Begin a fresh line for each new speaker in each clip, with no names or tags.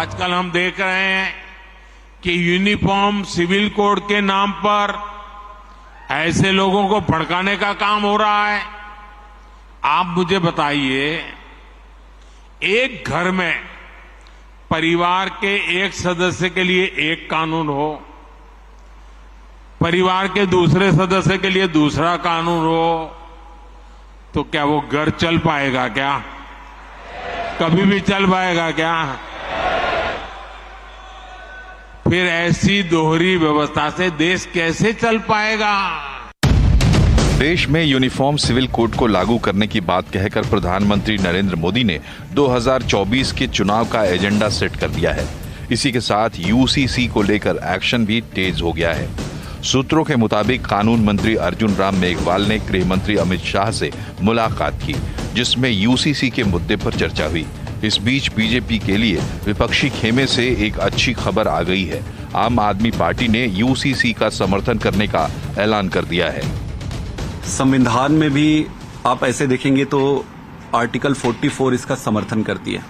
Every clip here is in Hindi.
आजकल हम देख रहे हैं कि यूनिफॉर्म सिविल कोड के नाम पर ऐसे लोगों को भड़काने का काम हो रहा है। आप मुझे बताइए, एक घर में परिवार के एक सदस्य के लिए एक कानून हो, परिवार के दूसरे सदस्य के लिए दूसरा कानून हो, तो क्या वो घर चल पाएगा? क्या कभी भी चल पाएगा क्या? फिर ऐसी दोहरी व्यवस्था से देश कैसे चल पाएगा?
देश में यूनिफॉर्म सिविल कोड को लागू करने की बात कहकर प्रधानमंत्री नरेंद्र मोदी ने 2024 के चुनाव का एजेंडा सेट कर दिया है। इसी के साथ यूसीसी को लेकर एक्शन भी तेज हो गया है। सूत्रों के मुताबिक कानून मंत्री अर्जुन राम मेघवाल ने गृह मंत्री अमित शाह से मुलाकात की, जिसमें यूसीसी के मुद्दे पर चर्चा हुई। इस बीच बीजेपी के लिए विपक्षी खेमे से एक अच्छी खबर आ गई है। आम आदमी पार्टी ने यूसीसी का समर्थन करने का ऐलान कर दिया है।
संविधान में भी आप ऐसे देखेंगे तो आर्टिकल 44 इसका समर्थन करती है,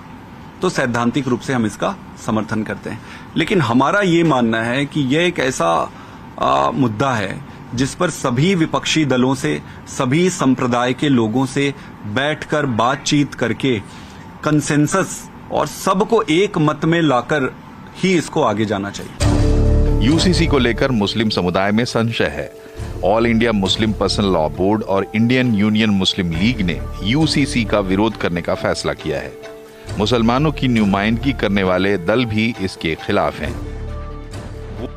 तो सैद्धांतिक रूप से हम इसका समर्थन करते हैं। लेकिन हमारा ये मानना है कि यह एक ऐसा मुद्दा है जिस पर सभी विपक्षी दलों से, सभी संप्रदाय के लोगों से बैठकर बातचीत करके कंसेंसस और सबको एक मत में लाकर ही इसको आगे जाना चाहिए।
यूसीसी को लेकर मुस्लिम समुदाय में संशय है। All India Muslim personal law board और इंडियन यूनियन मुस्लिम लीग ने यूसीसी का विरोध करने का फैसला किया है। मुसलमानों की नुमाइंदगी करने वाले दल भी इसके खिलाफ हैं।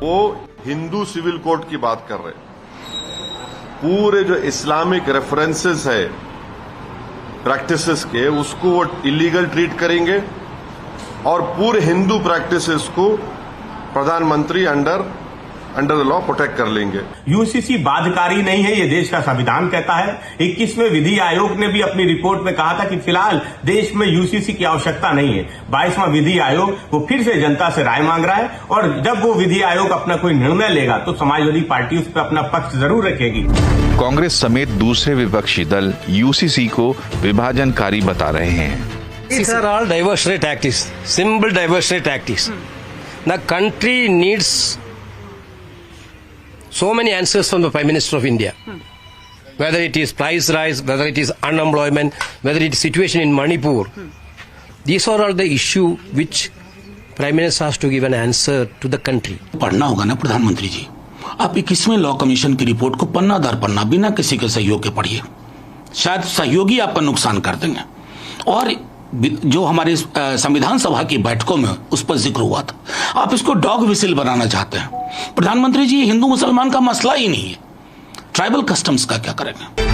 वो हिंदू सिविल कोड की बात कर रहे हैं। पूरे जो इस्लामिक रेफरेंसेस है प्रैक्टिसेस के, उसको वो इलीगल ट्रीट करेंगे और पूरे हिंदू प्रैक्टिसेस को प्रधानमंत्री अंडर द लॉ प्रोटेक्ट कर लेंगे।
यूसीसी बाध्यकारी नहीं है, ये देश का संविधान कहता है। 21वें विधि आयोग ने भी अपनी रिपोर्ट में कहा था कि फिलहाल देश में यूसीसी की आवश्यकता नहीं है। 22वां विधि आयोग वो फिर से जनता से राय मांग रहा है और जब वो विधि आयोग अपना कोई निर्णय लेगा तो समाजवादी पार्टी उस पर अपना पक्ष जरूर रखेगी।
कांग्रेस समेत दूसरे विपक्षी दल यूसीसी को विभाजनकारी बता रहे हैं।
These are all diversionary tactics, simple diversionary tactics. The country needs so many answers from the Prime Minister of India. Whether it is price rise, whether it is unemployment, whether it is situation in Manipur. These are all the issue which Prime Minister has to give an answer to the country.
पढ़ना होगा ना प्रधानमंत्री जी, आप 21वें लॉ कमीशन की रिपोर्ट को पन्ना दर पन्ना बिना किसी के सहयोग के पढ़िए। शायद सहयोगी आपका नुकसान कर देंगे। और जो हमारे संविधान सभा की बैठकों में उस पर जिक्र हुआ था, आप इसको डॉग विसिल बनाना चाहते हैं। प्रधानमंत्री जी, हिंदू मुसलमान का मसला ही नहीं है, ट्राइबल कस्टम्स का क्या करेंगे?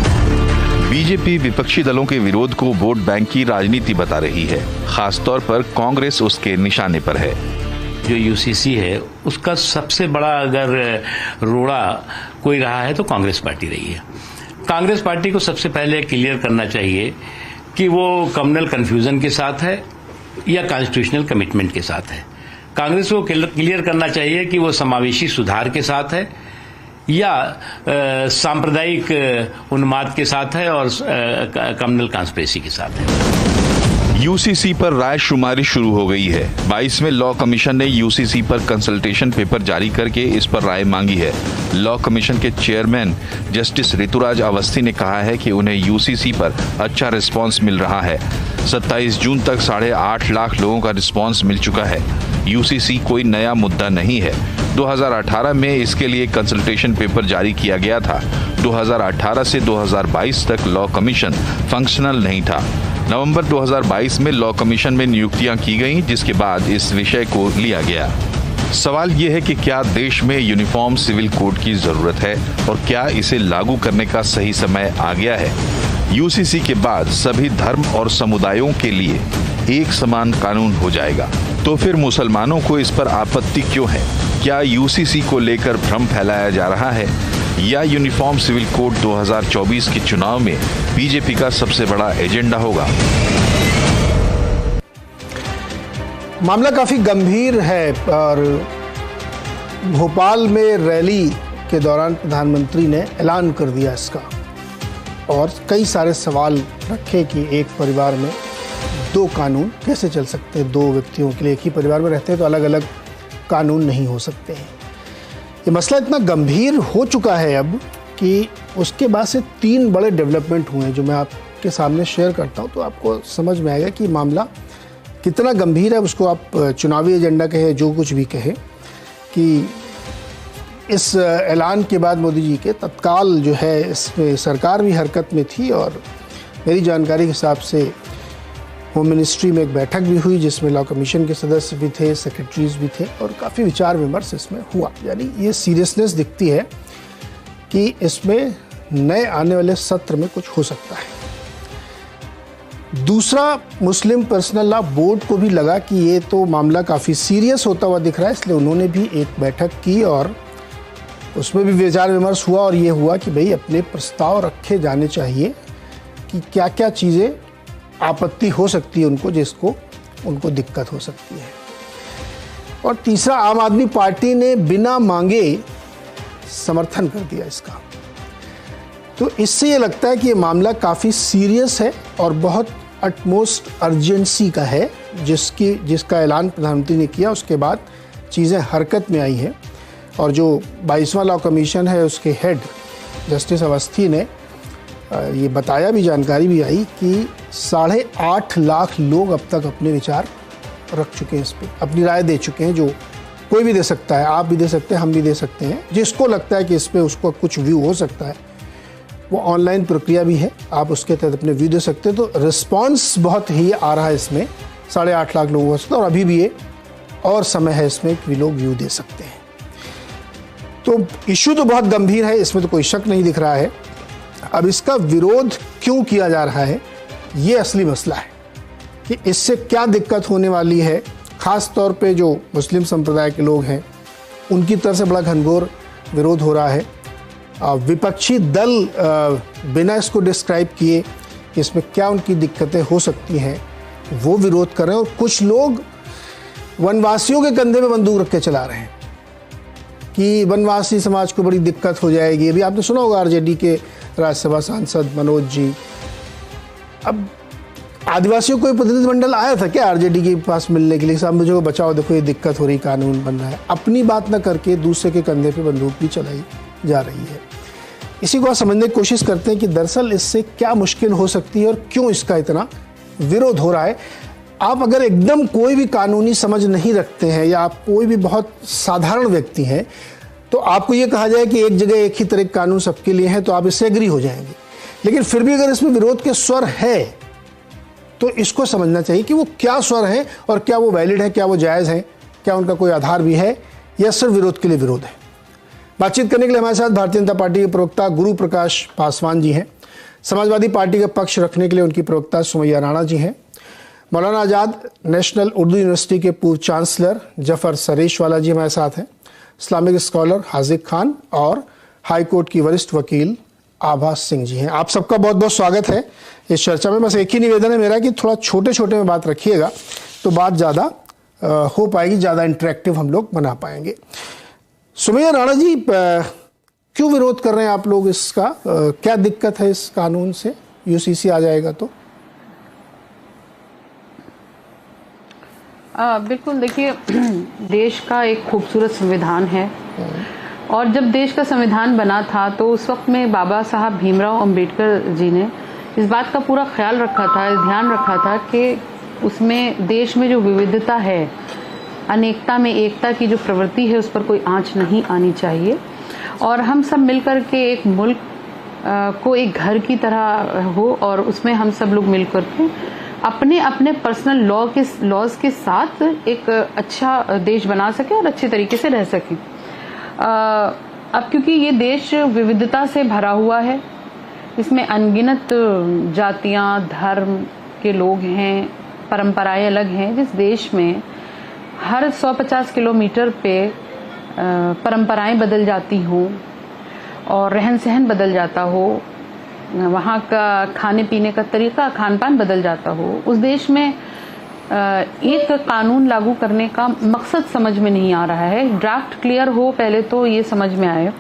बीजेपी विपक्षी दलों के विरोध को वोट बैंक की राजनीति बता रही है। खासतौर पर कांग्रेस उसके निशाने पर है।
जो यूसीसी है उसका सबसे बड़ा अगर रोड़ा कोई रहा है तो कांग्रेस पार्टी रही है। कांग्रेस पार्टी को सबसे पहले क्लियर करना चाहिए कि वो कम्युनल कंफ्यूजन के साथ है या कॉन्स्टिट्यूशनल कमिटमेंट के साथ है। कांग्रेस को क्लियर करना चाहिए कि वो समावेशी सुधार के साथ है या सांप्रदायिक उन्माद के साथ है और कम्युनल कॉन्स्पिरेसी के साथ है।
यूसीसी पर राय शुमारी शुरू हो गई है। 22वें लॉ कमीशन ने यूसीसी पर कंसल्टेशन पेपर जारी करके इस पर राय मांगी है। लॉ कमीशन के चेयरमैन जस्टिस ऋतुराज अवस्थी ने कहा है कि उन्हें यूसीसी पर अच्छा रिस्पांस मिल रहा है। 27 जून तक 8.5 लाख लोगों का रिस्पांस मिल चुका है। यूसीसी कोई नया मुद्दा नहीं है। 2018 में इसके लिए कंसल्टेशन पेपर जारी किया गया था। 2018 से 2022 तक लॉ कमीशन फंक्शनल नहीं था। नवंबर 2022 में लॉ कमीशन में नियुक्तियां की गईं, जिसके बाद इस विषय को लिया गया। सवाल ये है कि क्या देश में यूनिफॉर्म सिविल कोड की जरूरत है और क्या इसे लागू करने का सही समय आ गया है? यूसीसी के बाद सभी धर्म और समुदायों के लिए एक समान कानून हो जाएगा, तो फिर मुसलमानों को इस पर आपत्ति क्यों है? क्या यूसीसी को लेकर भ्रम फैलाया जा रहा है या यूनिफॉर्म सिविल कोड 2024 के चुनाव में बीजेपी का सबसे बड़ा एजेंडा होगा?
मामला काफी गंभीर है और भोपाल में रैली के दौरान प्रधानमंत्री ने ऐलान कर दिया इसका और कई सारे सवाल रखे कि एक परिवार में दो कानून कैसे चल सकते हैं? दो व्यक्तियों के लिए, एक ही परिवार में रहते हैं तो अलग अलग कानून नहीं हो सकते हैं। ये मसला इतना गंभीर हो चुका है अब कि उसके बाद से 3 बड़े डेवलपमेंट हुए हैं जो मैं आपके सामने शेयर करता हूँ, तो आपको समझ में आएगा कि मामला कितना गंभीर है। उसको आप चुनावी एजेंडा कहे, जो कुछ भी कहे, कि इस ऐलान के बाद मोदी जी के तत्काल जो है इसमें सरकार भी हरकत में थी, और मेरी जानकारी के हिसाब से होम मिनिस्ट्री में एक बैठक भी हुई जिसमें लॉ कमीशन के सदस्य भी थे, सेक्रेटरीज भी थे, और काफ़ी विचार विमर्श इसमें हुआ। यानी ये सीरियसनेस दिखती है कि इसमें नए आने वाले सत्र में कुछ हो सकता है। दूसरा, मुस्लिम पर्सनल लॉ बोर्ड को भी लगा कि ये तो मामला काफ़ी सीरियस होता हुआ दिख रहा है, इसलिए उन्होंने भी एक बैठक की और उसमें भी विचार विमर्श हुआ, और ये हुआ कि भाई अपने प्रस्ताव रखे जाने चाहिए कि क्या क्या चीज़ें आपत्ति हो सकती है उनको, जिसको उनको दिक्कत हो सकती है। और तीसरा, आम आदमी पार्टी ने बिना मांगे समर्थन कर दिया इसका। तो इससे ये लगता है कि ये मामला काफ़ी सीरियस है और बहुत अटमोस्ट अर्जेंसी का है, जिसका ऐलान प्रधानमंत्री ने किया उसके बाद चीज़ें हरकत में आई हैं। और जो 22वां लॉ कमीशन है उसके हेड जस्टिस अवस्थी ने ये बताया भी, जानकारी भी आई कि 8.5 लाख लोग अब तक अपने विचार रख चुके हैं, इस पर अपनी राय दे चुके हैं, जो कोई भी दे सकता है, आप भी दे सकते हैं, हम भी दे सकते हैं। जिसको लगता है कि इस पर उसको कुछ व्यू हो सकता है, वो ऑनलाइन प्रक्रिया भी है, आप उसके तहत अपने व्यू दे सकते हैं। तो रिस्पॉन्स बहुत ही आ रहा है इसमें, 8.5 लाख लोगों का, और अभी भी ये और समय है इसमें कि लोग व्यू दे सकते हैं। तो इशू तो बहुत गंभीर है, इसमें तो कोई शक नहीं दिख रहा है। अब इसका विरोध क्यों किया जा रहा है, ये असली मसला है कि इससे क्या दिक्कत होने वाली है। ख़ास तौर पे जो मुस्लिम संप्रदाय के लोग हैं उनकी तरफ से बड़ा घनघोर विरोध हो रहा है। विपक्षी दल बिना इसको डिस्क्राइब किए कि इसमें क्या उनकी दिक्कतें हो सकती हैं वो विरोध कर रहे हैं, और कुछ लोग वनवासियों के कंधे पे बंदूक रख के चला रहे हैं कि वनवासी समाज को बड़ी दिक्कत हो जाएगी। अभी आपने सुना होगा आरजेडी के राज्यसभा सांसद मनोज जी, अब आदिवासियों को प्रतिनिधिमंडल आया था क्या आरजेडी के पास मिलने के लिए, साहब मुझे बचाओ, देखो ये दिक्कत हो रही, कानून बन रहा है। अपनी बात न करके दूसरे के कंधे पे बंदूक भी चलाई जा रही है। इसी को आप समझने की कोशिश करते हैं कि दरअसल इससे क्या मुश्किल हो सकती है और क्यों इसका इतना विरोध हो रहा है। आप अगर एकदम कोई भी कानूनी समझ नहीं रखते हैं, या आप कोई भी बहुत साधारण व्यक्ति हैं, तो आपको ये कहा जाए कि एक जगह एक ही तरह कानून सबके लिए है, तो आप इससे एग्री हो जाएंगे। लेकिन फिर भी अगर इसमें विरोध के स्वर है तो इसको समझना चाहिए कि वो क्या स्वर है और क्या वो वैलिड है, क्या वो जायज़ है, क्या उनका कोई आधार भी है, या सिर्फ विरोध के लिए विरोध है। बातचीत करने के लिए हमारे साथ भारतीय जनता पार्टी के प्रवक्ता गुरु प्रकाश पासवान जी हैं, समाजवादी पार्टी का पक्ष रखने के लिए उनकी प्रवक्ता सुमैया राणा जी हैं, मौलाना आज़ाद नेशनल उर्दू यूनिवर्सिटी के पूर्व चांसलर जफर सरेशवाला जी हमारे साथ हैं, इस्लामिक स्कॉलर हाजिक खान, और हाई कोर्ट की वरिष्ठ वकील आभा सिंह जी हैं। आप सबका बहुत बहुत स्वागत है इस चर्चा में। बस एक ही निवेदन है मेरा कि थोड़ा छोटे छोटे में बात रखिएगा, तो बात ज़्यादा हो पाएगी, ज़्यादा इंटरेक्टिव हम लोग बना पाएंगे। सुमैया राणा जी, क्यों विरोध कर रहे हैं आप लोग इसका? क्या दिक्कत है इस कानून से? यूसीसी आ जाएगा तो?
बिल्कुल, देखिए देश का एक खूबसूरत संविधान है, और जब देश का संविधान बना था तो उस वक्त में बाबा साहब भीमराव अंबेडकर जी ने इस बात का पूरा ख्याल रखा था, ध्यान रखा था कि उसमें देश में जो विविधता है, अनेकता में एकता की जो प्रवृत्ति है, उस पर कोई आंच नहीं आनी चाहिए, और हम सब मिलकर के एक मुल्क को एक घर की तरह हो, और उसमें हम सब लोग मिलकर के अपने अपने पर्सनल लॉज के साथ एक अच्छा देश बना सके और अच्छे तरीके से रह सके। अब क्योंकि ये देश विविधता से भरा हुआ है, इसमें अनगिनत जातियां, धर्म के लोग हैं, परंपराएं अलग हैं। जिस देश में हर 150 किलोमीटर पे परंपराएं बदल जाती हो और रहन सहन बदल जाता हो, वहाँ का खाने पीने का तरीका, खान पान बदल जाता हो, उस देश में एक कानून लागू करने का मकसद समझ में नहीं आ रहा है। ड्राफ्ट क्लियर हो पहले तो ये समझ में आए,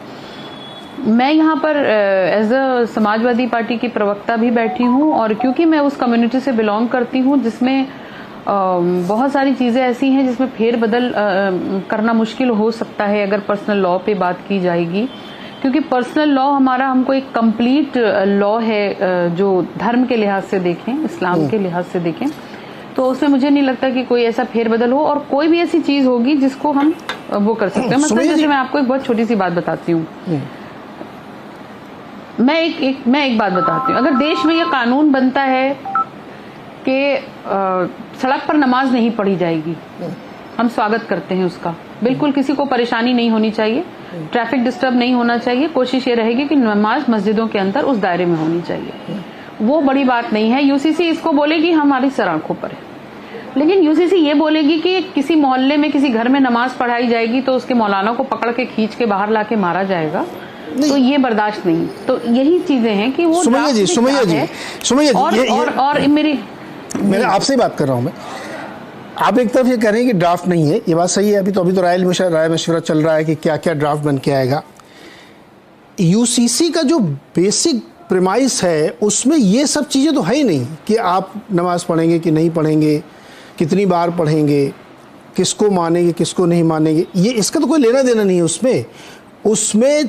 मैं यहाँ पर एज अ समाजवादी पार्टी की प्रवक्ता भी बैठी हूँ, और क्योंकि मैं उस कम्युनिटी से बिलोंग करती हूँ जिसमें बहुत सारी चीजें ऐसी हैं जिसमें फेरबदल करना मुश्किल हो सकता है अगर पर्सनल लॉ पे बात की जाएगी, क्योंकि पर्सनल लॉ हमारा हमको एक कंप्लीट लॉ है जो धर्म के लिहाज से देखें, इस्लाम के लिहाज से देखें, तो उसमें मुझे नहीं लगता कि कोई ऐसा फेरबदल हो और कोई भी ऐसी चीज होगी जिसको हम वो कर सकते हैं। मतलब जैसे मैं आपको एक बहुत छोटी सी बात बताती हूँ, मैं एक बात बताती हूँ। अगर देश में ये कानून बनता है कि सड़क पर नमाज नहीं पढ़ी जाएगी, हम स्वागत करते हैं उसका, बिल्कुल किसी को परेशानी नहीं होनी चाहिए, ट्रैफिक डिस्टर्ब नहीं होना चाहिए, कोशिश ये रहेगी कि नमाज मस्जिदों के अंदर उस दायरे में होनी चाहिए, वो बड़ी बात नहीं है। यूसीसी इसको बोलेगी हमारी सराखों पर है, लेकिन यूसीसी ये बोलेगी कि किसी मोहल्ले में किसी घर में नमाज पढ़ाई जाएगी तो उसके मौलाना को पकड़ के खींच के बाहर लाके मारा जाएगा, तो ये बर्दाश्त नहीं। तो यही चीजें हैं कि वो
सुमैया जी
और
मैं आपसे बात कर रहा हूं। मैं आप एक तरफ ये कह रहे हैं कि ड्राफ्ट नहीं है, ये बात सही है, अभी तो राय मशवरा चल रहा है कि क्या क्या ड्राफ्ट बन के आएगा। यूसीसी का जो बेसिक प्रेमाइस है उसमें ये सब चीजें तो है ही नहीं कि आप नमाज पढ़ेंगे कि नहीं पढ़ेंगे, कितनी बार पढ़ेंगे, किसको मानेंगे किसको नहीं मानेंगे, ये इसका तो कोई लेना देना नहीं है। उसमें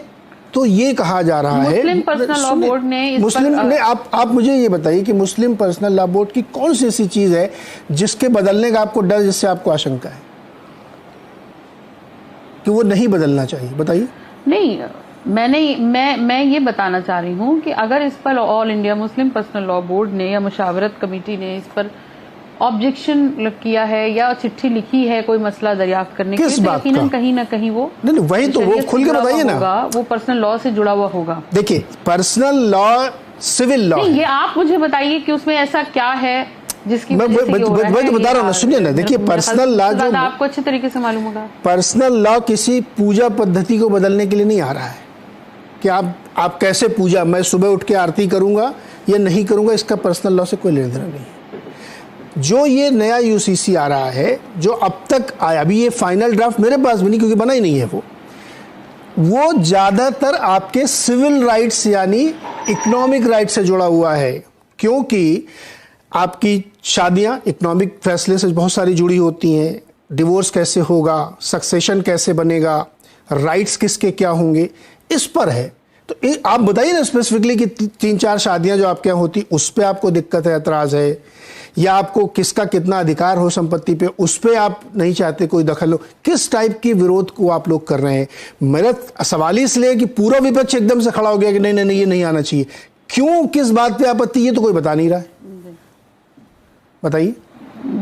तो ये कहा जा रहा है
मुस्लिम पर्सनल लॉ बोर्ड ने
मुस्लिम ने आप मुझे ये बताइए कि मुस्लिम पर्सनल लॉ बोर्ड की कौन सी ऐसी चीज है जिसके बदलने का आपको डर, जिससे आपको आशंका है कि वो नहीं बदलना चाहिए, बताइए।
नहीं, मैं ये बताना चाह रही हूँ कि अगर इस पर all India Muslim personal law board ने या मुशावरत कमेटी ने इस पर ऑब्जेक्शन किया है या चिट्ठी लिखी है कोई मसला दरियाफ्त करने के लिए, तो यकीनन कहीं ना कहीं वो
नहीं, वही तो वो खुल के बताइए ना,
वो पर्सनल लॉ से जुड़ा हुआ होगा।
देखिए पर्सनल लॉ सिविल लॉ,
ये आप मुझे बताइए कि उसमें ऐसा क्या है जिसकी
मैं तो बता रहा हूँ ना, सुनिए ना, देखिए पर्सनल लॉ जो
आपको अच्छे तरीके से मालूम होगा,
पर्सनल लॉ किसी पूजा पद्धति को बदलने के लिए नहीं आ रहा है कि आप कैसे पूजा, मैं सुबह उठ के आरती करूंगा या नहीं करूंगा, इसका पर्सनल लॉ से कोई लेना देना नहीं है। जो ये नया यूसीसी आ रहा है, जो अब तक आया, अभी ये फाइनल ड्राफ्ट मेरे पास भी नहीं क्योंकि बना ही नहीं है, वो ज्यादातर आपके सिविल राइट्स यानी इकोनॉमिक राइट से जुड़ा हुआ है, क्योंकि आपकी शादियां इकोनॉमिक फैसले से बहुत सारी जुड़ी होती हैं, डिवोर्स कैसे होगा, सक्सेशन कैसे बनेगा, राइट्स किसके क्या होंगे, इस पर है। तो आप बताइए ना स्पेसिफिकली कि 3-4 शादियां जो आपके यहाँ होती उस पर आपको दिक्कत है, एतराज है, या आपको किसका कितना अधिकार हो संपत्ति पे उस पे आप नहीं चाहते कोई दखल हो, किस टाइप के विरोध को आप लोग कर रहे हैं। मेरा सवाल इसलिए कि पूरा विपक्ष एकदम से खड़ा हो गया कि नहीं नहीं ये नहीं आना चाहिए, क्यों, किस बात पे आपत्ति, ये तो कोई बता नहीं रहा है, बताइए।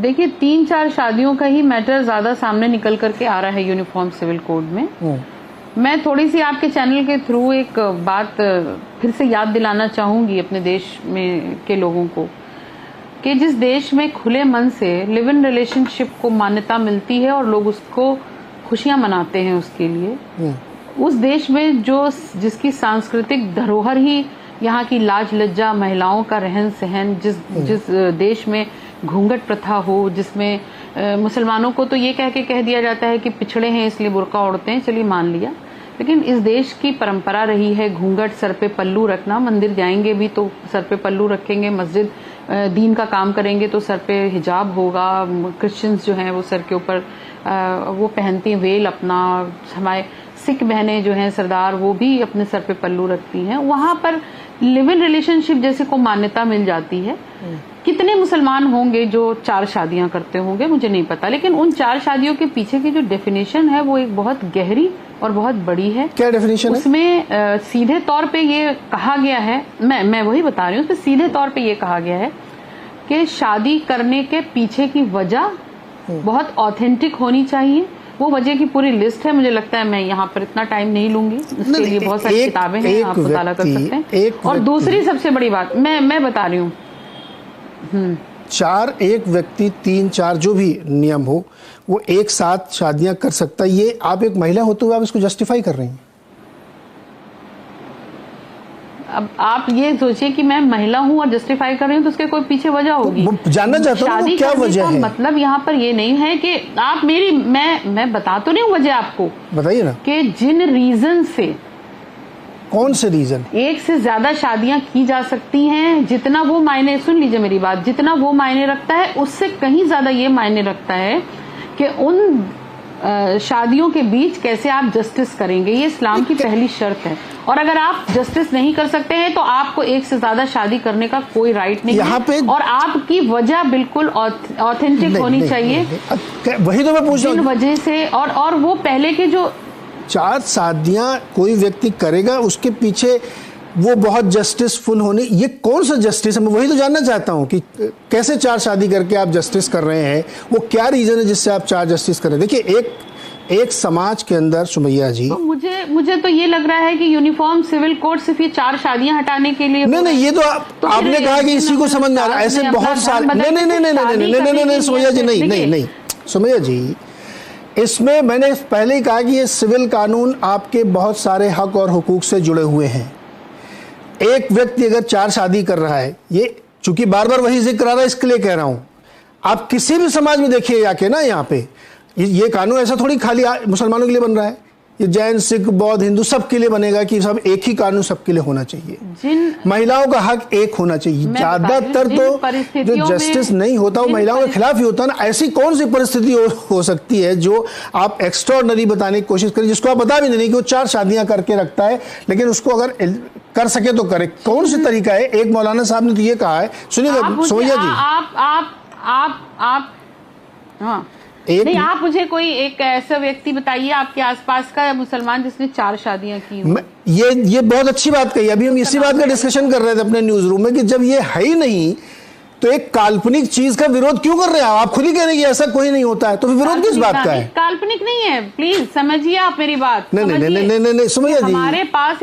देखिए 3-4 शादियों का ही मैटर ज्यादा सामने निकल करके आ रहा है यूनिफॉर्म सिविल कोड में। मैं थोड़ी सी आपके चैनल के थ्रू एक बात फिर से याद दिलाना चाहूंगी अपने देश में के लोगों को कि जिस देश में खुले मन से लिव इन रिलेशनशिप को मान्यता मिलती है और लोग उसको खुशियां मनाते हैं उसके लिए, उस देश में जिसकी सांस्कृतिक धरोहर ही यहाँ की लाज लज्जा, महिलाओं का रहन सहन, जिस देश में घूंघट प्रथा हो, जिसमें मुसलमानों को तो ये कह दिया जाता है कि पिछड़े हैं इसलिए बुर्का ओढ़ते हैं, चलिए मान लिया, लेकिन इस देश की परंपरा रही है घूंघट, सर पे पल्लू रखना, मंदिर जाएंगे भी तो सर पे पल्लू रखेंगे, मस्जिद दीन का काम करेंगे तो सर पे हिजाब होगा, क्रिश्चियंस जो हैं वो सर के ऊपर वो पहनती हैं वेल अपना, हमारे सिख बहनें जो हैं सरदार वो भी अपने सर पे पल्लू रखती हैं। वहां पर लिव इन रिलेशनशिप जैसे को मान्यता मिल जाती है। कितने मुसलमान होंगे जो 4 शादियां करते होंगे मुझे नहीं पता, लेकिन उन 4 शादियों के पीछे की जो डेफिनेशन है वो एक बहुत गहरी और बहुत बड़ी है।
क्या डेफिनेशन
उसमें सीधे तौर पे ये कहा गया है, मैं वही बता रही हूँ, उसमें सीधे तौर पे ये कहा गया है कि शादी करने के पीछे की वजह बहुत ऑथेंटिक होनी चाहिए। वो वजह की पूरी लिस्ट है, मुझे लगता है मैं यहाँ पर इतना टाइम नहीं लूंगी, इसके लिए बहुत सारी किताबें हैं, आप मुताला कर सकते हैं। और दूसरी सबसे बड़ी बात मैं बता रही हूँ,
4 एक व्यक्ति 3-4 जो भी नियम हो वो एक साथ शादियां कर सकता है, ये आप एक महिला होते हुए आप इसको जस्टिफाई कर रही हैं।
अब आप ये सोचिए कि मैं महिला हूं और जस्टिफाई कर रही हूं तो उसके कोई पीछे वजह होगी।
जानना चाहता हूं क्या वजह है।
मतलब यहाँ पर ये नहीं है कि आप मैं बता तो नहीं हूँ वजह आपको,
बताइए ना,
कि जिन रीजन से
कौन से रीजन?
एक से ज्यादा शादियां की जा सकती हैं, जितना वो मायने, सुन लीजिए मेरी बात, जितना वो मायने रखता है उससे कहीं ज्यादा ये मायने रखता है कि उन शादियों के बीच कैसे आप जस्टिस करेंगे। ये इस्लाम की पहली शर्त है, और अगर आप जस्टिस नहीं कर सकते हैं तो आपको एक से ज्यादा शादी करने का कोई राइट नहीं है, पे और आपकी वजह बिल्कुल ऑथेंटिक होनी चाहिए।
वही तो मैं पूछ रहा हूं,
वजह से और वो पहले के जो
4 शादियां कोई व्यक्ति करेगा उसके पीछे वो बहुत जस्टिसफुल होने, ये कौन सा जस्टिस है? मैं वही तो जानना चाहता हूं कि कैसे 4 शादी करके आप जस्टिस कर रहे हैं, वो क्या रीजन है जिससे आप 4 जस्टिस कर रहे हैं? देखिए एक समाज के अंदर सुमैया जी,
तो मुझे तो ये लग रहा है कि यूनिफॉर्म सिविल कोड सिर्फ ये 4 शादियां हटाने के लिए
नहीं, ये तो आपने कहा कि इसी को समझ में आ रहा है, ऐसे बहुत सारे, नहीं सुमैया जी, नहीं सुमैया जी, इसमें मैंने पहले ही कहा कि ये सिविल कानून आपके बहुत सारे हक और हुकूक से जुड़े हुए हैं। एक व्यक्ति अगर 4 शादी कर रहा है, ये चूंकि बार बार वही जिक्र आ रहा है इसके लिए कह रहा हूं, आप किसी भी समाज में देखिए आके ना, यहाँ पे ये कानून ऐसा थोड़ी खाली मुसलमानों के लिए बन रहा है, ये जैन, सिख, बौद्ध, हिंदू सबके लिए बनेगा कि सब एक ही कानून सबके लिए होना चाहिए। महिलाओं का हक एक होना चाहिए। ज्यादातर तो जो जस्टिस नहीं होता वो महिलाओं के खिलाफ ही होता है ना। ऐसी कौन सी परिस्थिति हो सकती है जो आप एक्स्ट्राऑर्डिनरी बताने की कोशिश करें, जिसको आप बता भी नहीं कि वो 4 शादियां करके रखता है, लेकिन उसको अगर कर सके तो करे। कौन सी तरीका है? एक मौलाना साहब ने तो ये कहा है, सुनिएगा सोनिया जी,
हाँ नहीं, आप मुझे कोई एक ऐसा व्यक्ति बताइए आपके आसपास का मुसलमान जिसने 4 शादियां की हो।
ये बहुत अच्छी बात कही। अभी हम इसी बात का डिस्कशन कर रहे थे अपने न्यूज रूम में कि जब ये है ही नहीं तो एक काल्पनिक चीज का विरोध क्यों कर रहे हैं आप? खुद ही कह रहे हैं कि ऐसा कोई नहीं होता है, तो फिर विरोध किस बात का है?
काल्पनिक नहीं है, प्लीज समझिए आप मेरी बात।
नहीं सुमैया जी,
हमारे पास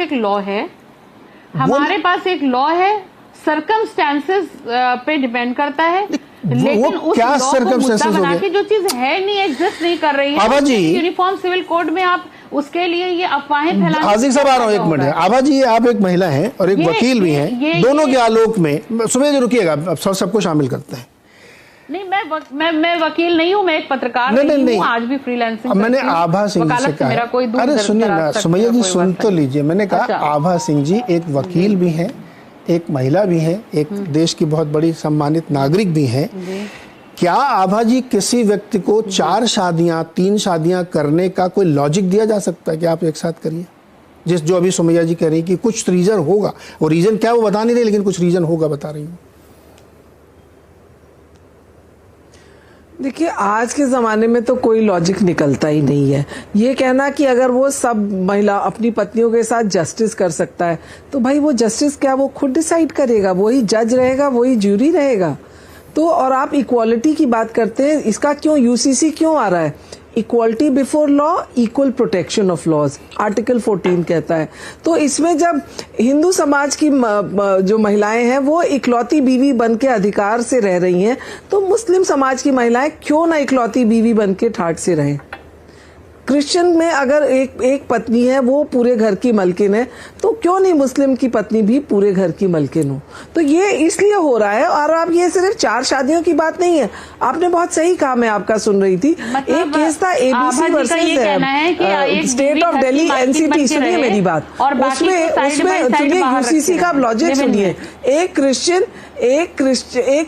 एक लॉ है, सर्कमस्टेंसेस पे डिपेंड करता है, लेकिन उस
क्या
लॉ को मुद्दा बना के जो चीज है नहीं, एग्जिस्ट नहीं कर रही है,
आभा जी,
यूनिफॉर्म सिविल कोड में आप उसके लिए ये अफवाहें फैलाने।
आज़िक साहब आ रहा हूँ, एक मिनट। आभा जी, आप एक महिला हैं और एक वकील भी हैं, दोनों के आलोक में सुमैया जी रुकिएगा, अब सबको शामिल करते हैं।
नहीं, मैं वकील नहीं हूँ, मैं एक पत्रकार नहीं, आज भी फ्रीलांसिंग।
मैंने आभा सिंह से कहा, अरे सुनिए ना सुमैया जी, सुन तो लीजिए। मैंने कहा आभा सिंह जी एक वकील भी हैं, एक महिला भी हैं, एक देश की बहुत बड़ी सम्मानित नागरिक भी हैं। क्या आभा जी किसी व्यक्ति को 4 शादियां 3 शादियां करने का कोई लॉजिक दिया जा सकता है कि आप एक साथ करिए? जो अभी सुमैया जी कह रही कि कुछ रीजन होगा, वो रीजन क्या वो बता नहीं रही, लेकिन कुछ रीजन होगा बता रही हूँ।
देखिए, आज के ज़माने में तो कोई लॉजिक निकलता ही नहीं है। ये कहना कि अगर वो सब महिला अपनी पत्नियों के साथ जस्टिस कर सकता है, तो भाई वो जस्टिस क्या वो खुद डिसाइड करेगा? वही जज रहेगा, वही ज्यूरी रहेगा। तो और आप इक्वालिटी की बात करते हैं, इसका क्यों यूसीसी क्यों आ रहा है? Equality before law, equal protection of laws, article 14 कहता है। तो इसमें जब हिंदू समाज की जो महिलाएं हैं वो इकलौती बीवी बन के अधिकार से रह रही हैं, तो मुस्लिम समाज की महिलाएं क्यों ना इकलौती बीवी बन के ठाठ से रहें? क्रिश्चियन में अगर एक पत्नी है वो पूरे घर की मलकिन है, तो क्यों नहीं मुस्लिम की पत्नी भी पूरे घर की मलकिन हो? तो ये इसलिए हो रहा है। और आप ये सिर्फ 4 शादियों की बात नहीं है, आपने बहुत सही कहा, मैं आपका सुन रही थी। एक केस था ABC versus state of Delhi NCT. सुनिए मेरी बात, उसमें सुनिए यूसीसी का लॉजिक सुनिए। एक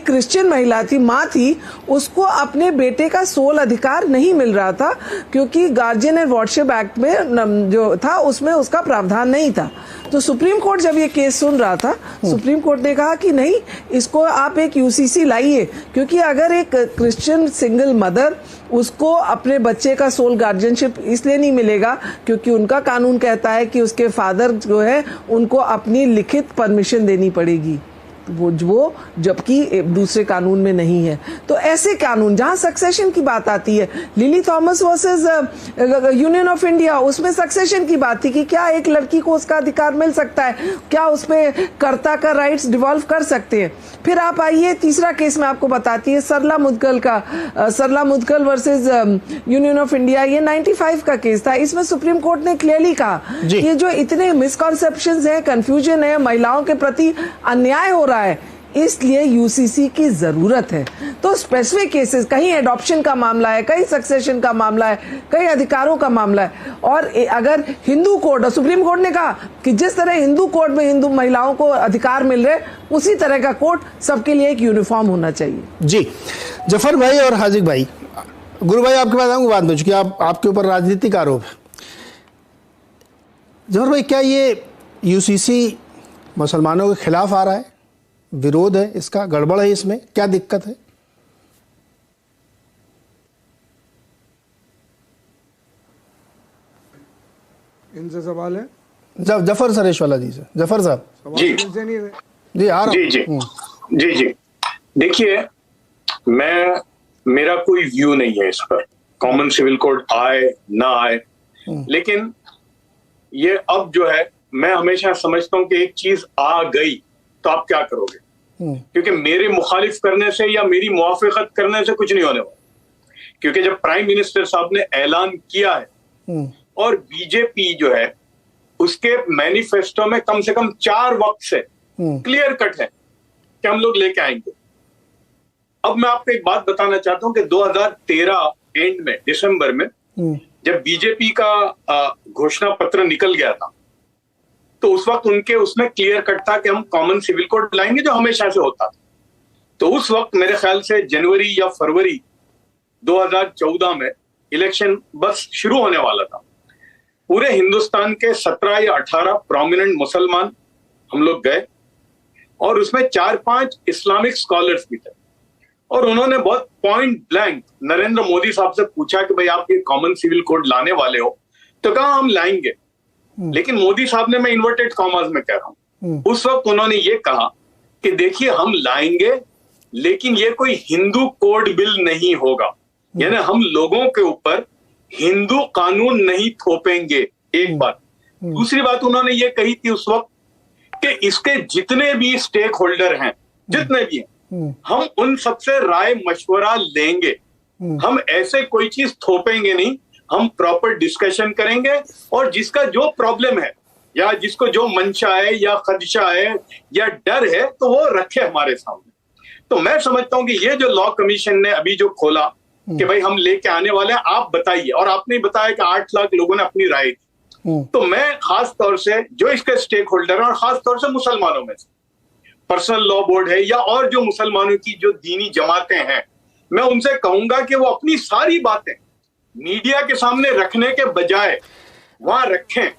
क्रिश्चियन महिला थी, माँ थी, उसको अपने बेटे का सोल अधिकार नहीं मिल रहा था क्योंकि गार्जियन एंड वार्डशिप एक्ट में जो था उसमें उसका प्रावधान नहीं था। तो सुप्रीम कोर्ट जब ये केस सुन रहा था, सुप्रीम कोर्ट ने कहा कि नहीं, इसको आप एक यूसीसी लाइए, क्योंकि अगर एक क्रिश्चियन सिंगल मदर, उसको अपने बच्चे का सोल गार्जियनशिप इसलिए नहीं मिलेगा क्योंकि उनका कानून कहता है कि उसके फादर जो है उनको अपनी लिखित परमिशन देनी पड़ेगी, वो जबकि दूसरे कानून में नहीं है। तो ऐसे कानून जहां सक्सेशन की बात आती है, lily Thomas versus union of India, उसमें सक्सेशन की बात थी कि क्या एक लड़की को उसका अधिकार मिल सकता है, क्या उसपे कर्ता का राइट्स डिवॉल्व कर सकते हैं। फिर आप आइए तीसरा केस में आपको बताती है सरला मुदगल का, Sarla Mudgal versus union of India, ये 95 का केस था। इसमें सुप्रीम कोर्ट ने क्लियरली कहा कि जो इतने मिसकॉन्सेप्शंस है, कंफ्यूजन है, महिलाओं के प्रति अन्याय हो रहा है, इसलिए यूसीसी की जरूरत है। तो स्पेसिफिक केसेस, कहीं एडॉप्शन का मामला है, कहीं सक्सेशन का मामला है, कहीं अधिकारों का मामला है, और अगर हिंदू कोड, और सुप्रीम कोर्ट ने कहा कि जिस तरह हिंदू कोड में हिंदू महिलाओं को अधिकार मिल रहे, उसी तरह का कोड सबके लिए एक यूनिफॉर्म होना चाहिए।
जी, जफर भाई और हाजिक भाई, गुरु भाई आपके पास आऊंगा बाद में, चूंकि आपके ऊपर राजनीतिक आरोप है। जफर भाई, क्या ये यूसीसी मुसलमानों के खिलाफ आ रहा है, विरोध है इसका, गड़बड़ है इसमें, क्या दिक्कत है?
इनसे सवाल है
जफर सरेश वाला जी से। जफर साहब
जी
जी आ रहा
जी जी जी जी देखिए, मेरा कोई व्यू नहीं है इस पर, कॉमन सिविल कोड आए ना आए, लेकिन ये अब जो है, मैं हमेशा समझता हूं कि एक चीज आ गई तो आप क्या करोगे, क्योंकि मेरे मुखालिफ करने से या मेरी मुआफिकत करने से कुछ नहीं होने वाला। क्योंकि जब प्राइम मिनिस्टर साहब ने ऐलान किया है और बीजेपी जो है उसके मैनिफेस्टो में कम से कम 4 वक्त से क्लियर कट है कि हम लोग लेके आएंगे। अब मैं आपको एक बात बताना चाहता हूं कि 2013 एंड में, दिसंबर में, जब बीजेपी का घोषणा पत्र निकल गया था, तो उस वक्त उनके उसमें क्लियर कट था कि हम कॉमन सिविल कोड लाएंगे, जो हमेशा से होता था। तो उस वक्त मेरे ख्याल से जनवरी या फरवरी 2014 में इलेक्शन बस शुरू होने वाला था। पूरे हिंदुस्तान के 17 या 18 प्रोमिनेंट मुसलमान हम लोग गए, और उसमें 4-5 इस्लामिक स्कॉलर्स भी थे, और उन्होंने बहुत पॉइंट ब्लैंक नरेंद्र मोदी साहब से पूछा कि भाई आप ये कॉमन सिविल कोड लाने वाले हो, तो कहा हम लाएंगे। लेकिन मोदी साहब ने, मैं इन्वर्टेड कॉमर्स में कह रहा हूं, उस वक्त उन्होंने ये कहा कि देखिए हम लाएंगे, लेकिन ये कोई हिंदू कोड बिल नहीं होगा, यानी हम लोगों के ऊपर हिंदू कानून नहीं थोपेंगे, एक बात। दूसरी बात उन्होंने ये कही थी उस वक्त कि इसके जितने भी स्टेक होल्डर हैं, जितने भी हैं, हम उन सबसे राय मशवरा लेंगे, हम ऐसे कोई चीज थोपेंगे नहीं, हम प्रॉपर डिस्कशन करेंगे, और जिसका जो प्रॉब्लम है या जिसको जो मंशा है या खदशा है या डर है, तो वो रखे हमारे सामने। तो मैं समझता हूं कि ये जो लॉ कमीशन ने अभी जो खोला कि भाई हम लेके आने वाले हैं, आप बताइए, और आपने बताया कि 8 लाख लोगों ने अपनी राय दी, तो मैं खास तौर से जो इसके स्टेक होल्डर हैं, और खास तौर से मुसलमानों में से पर्सनल लॉ बोर्ड है या और जो मुसलमानों की जो दीनी जमातें हैं, मैं उनसे कहूंगा कि वो अपनी सारी बातें मीडिया के सामने रखने के बजाय वहां रखें।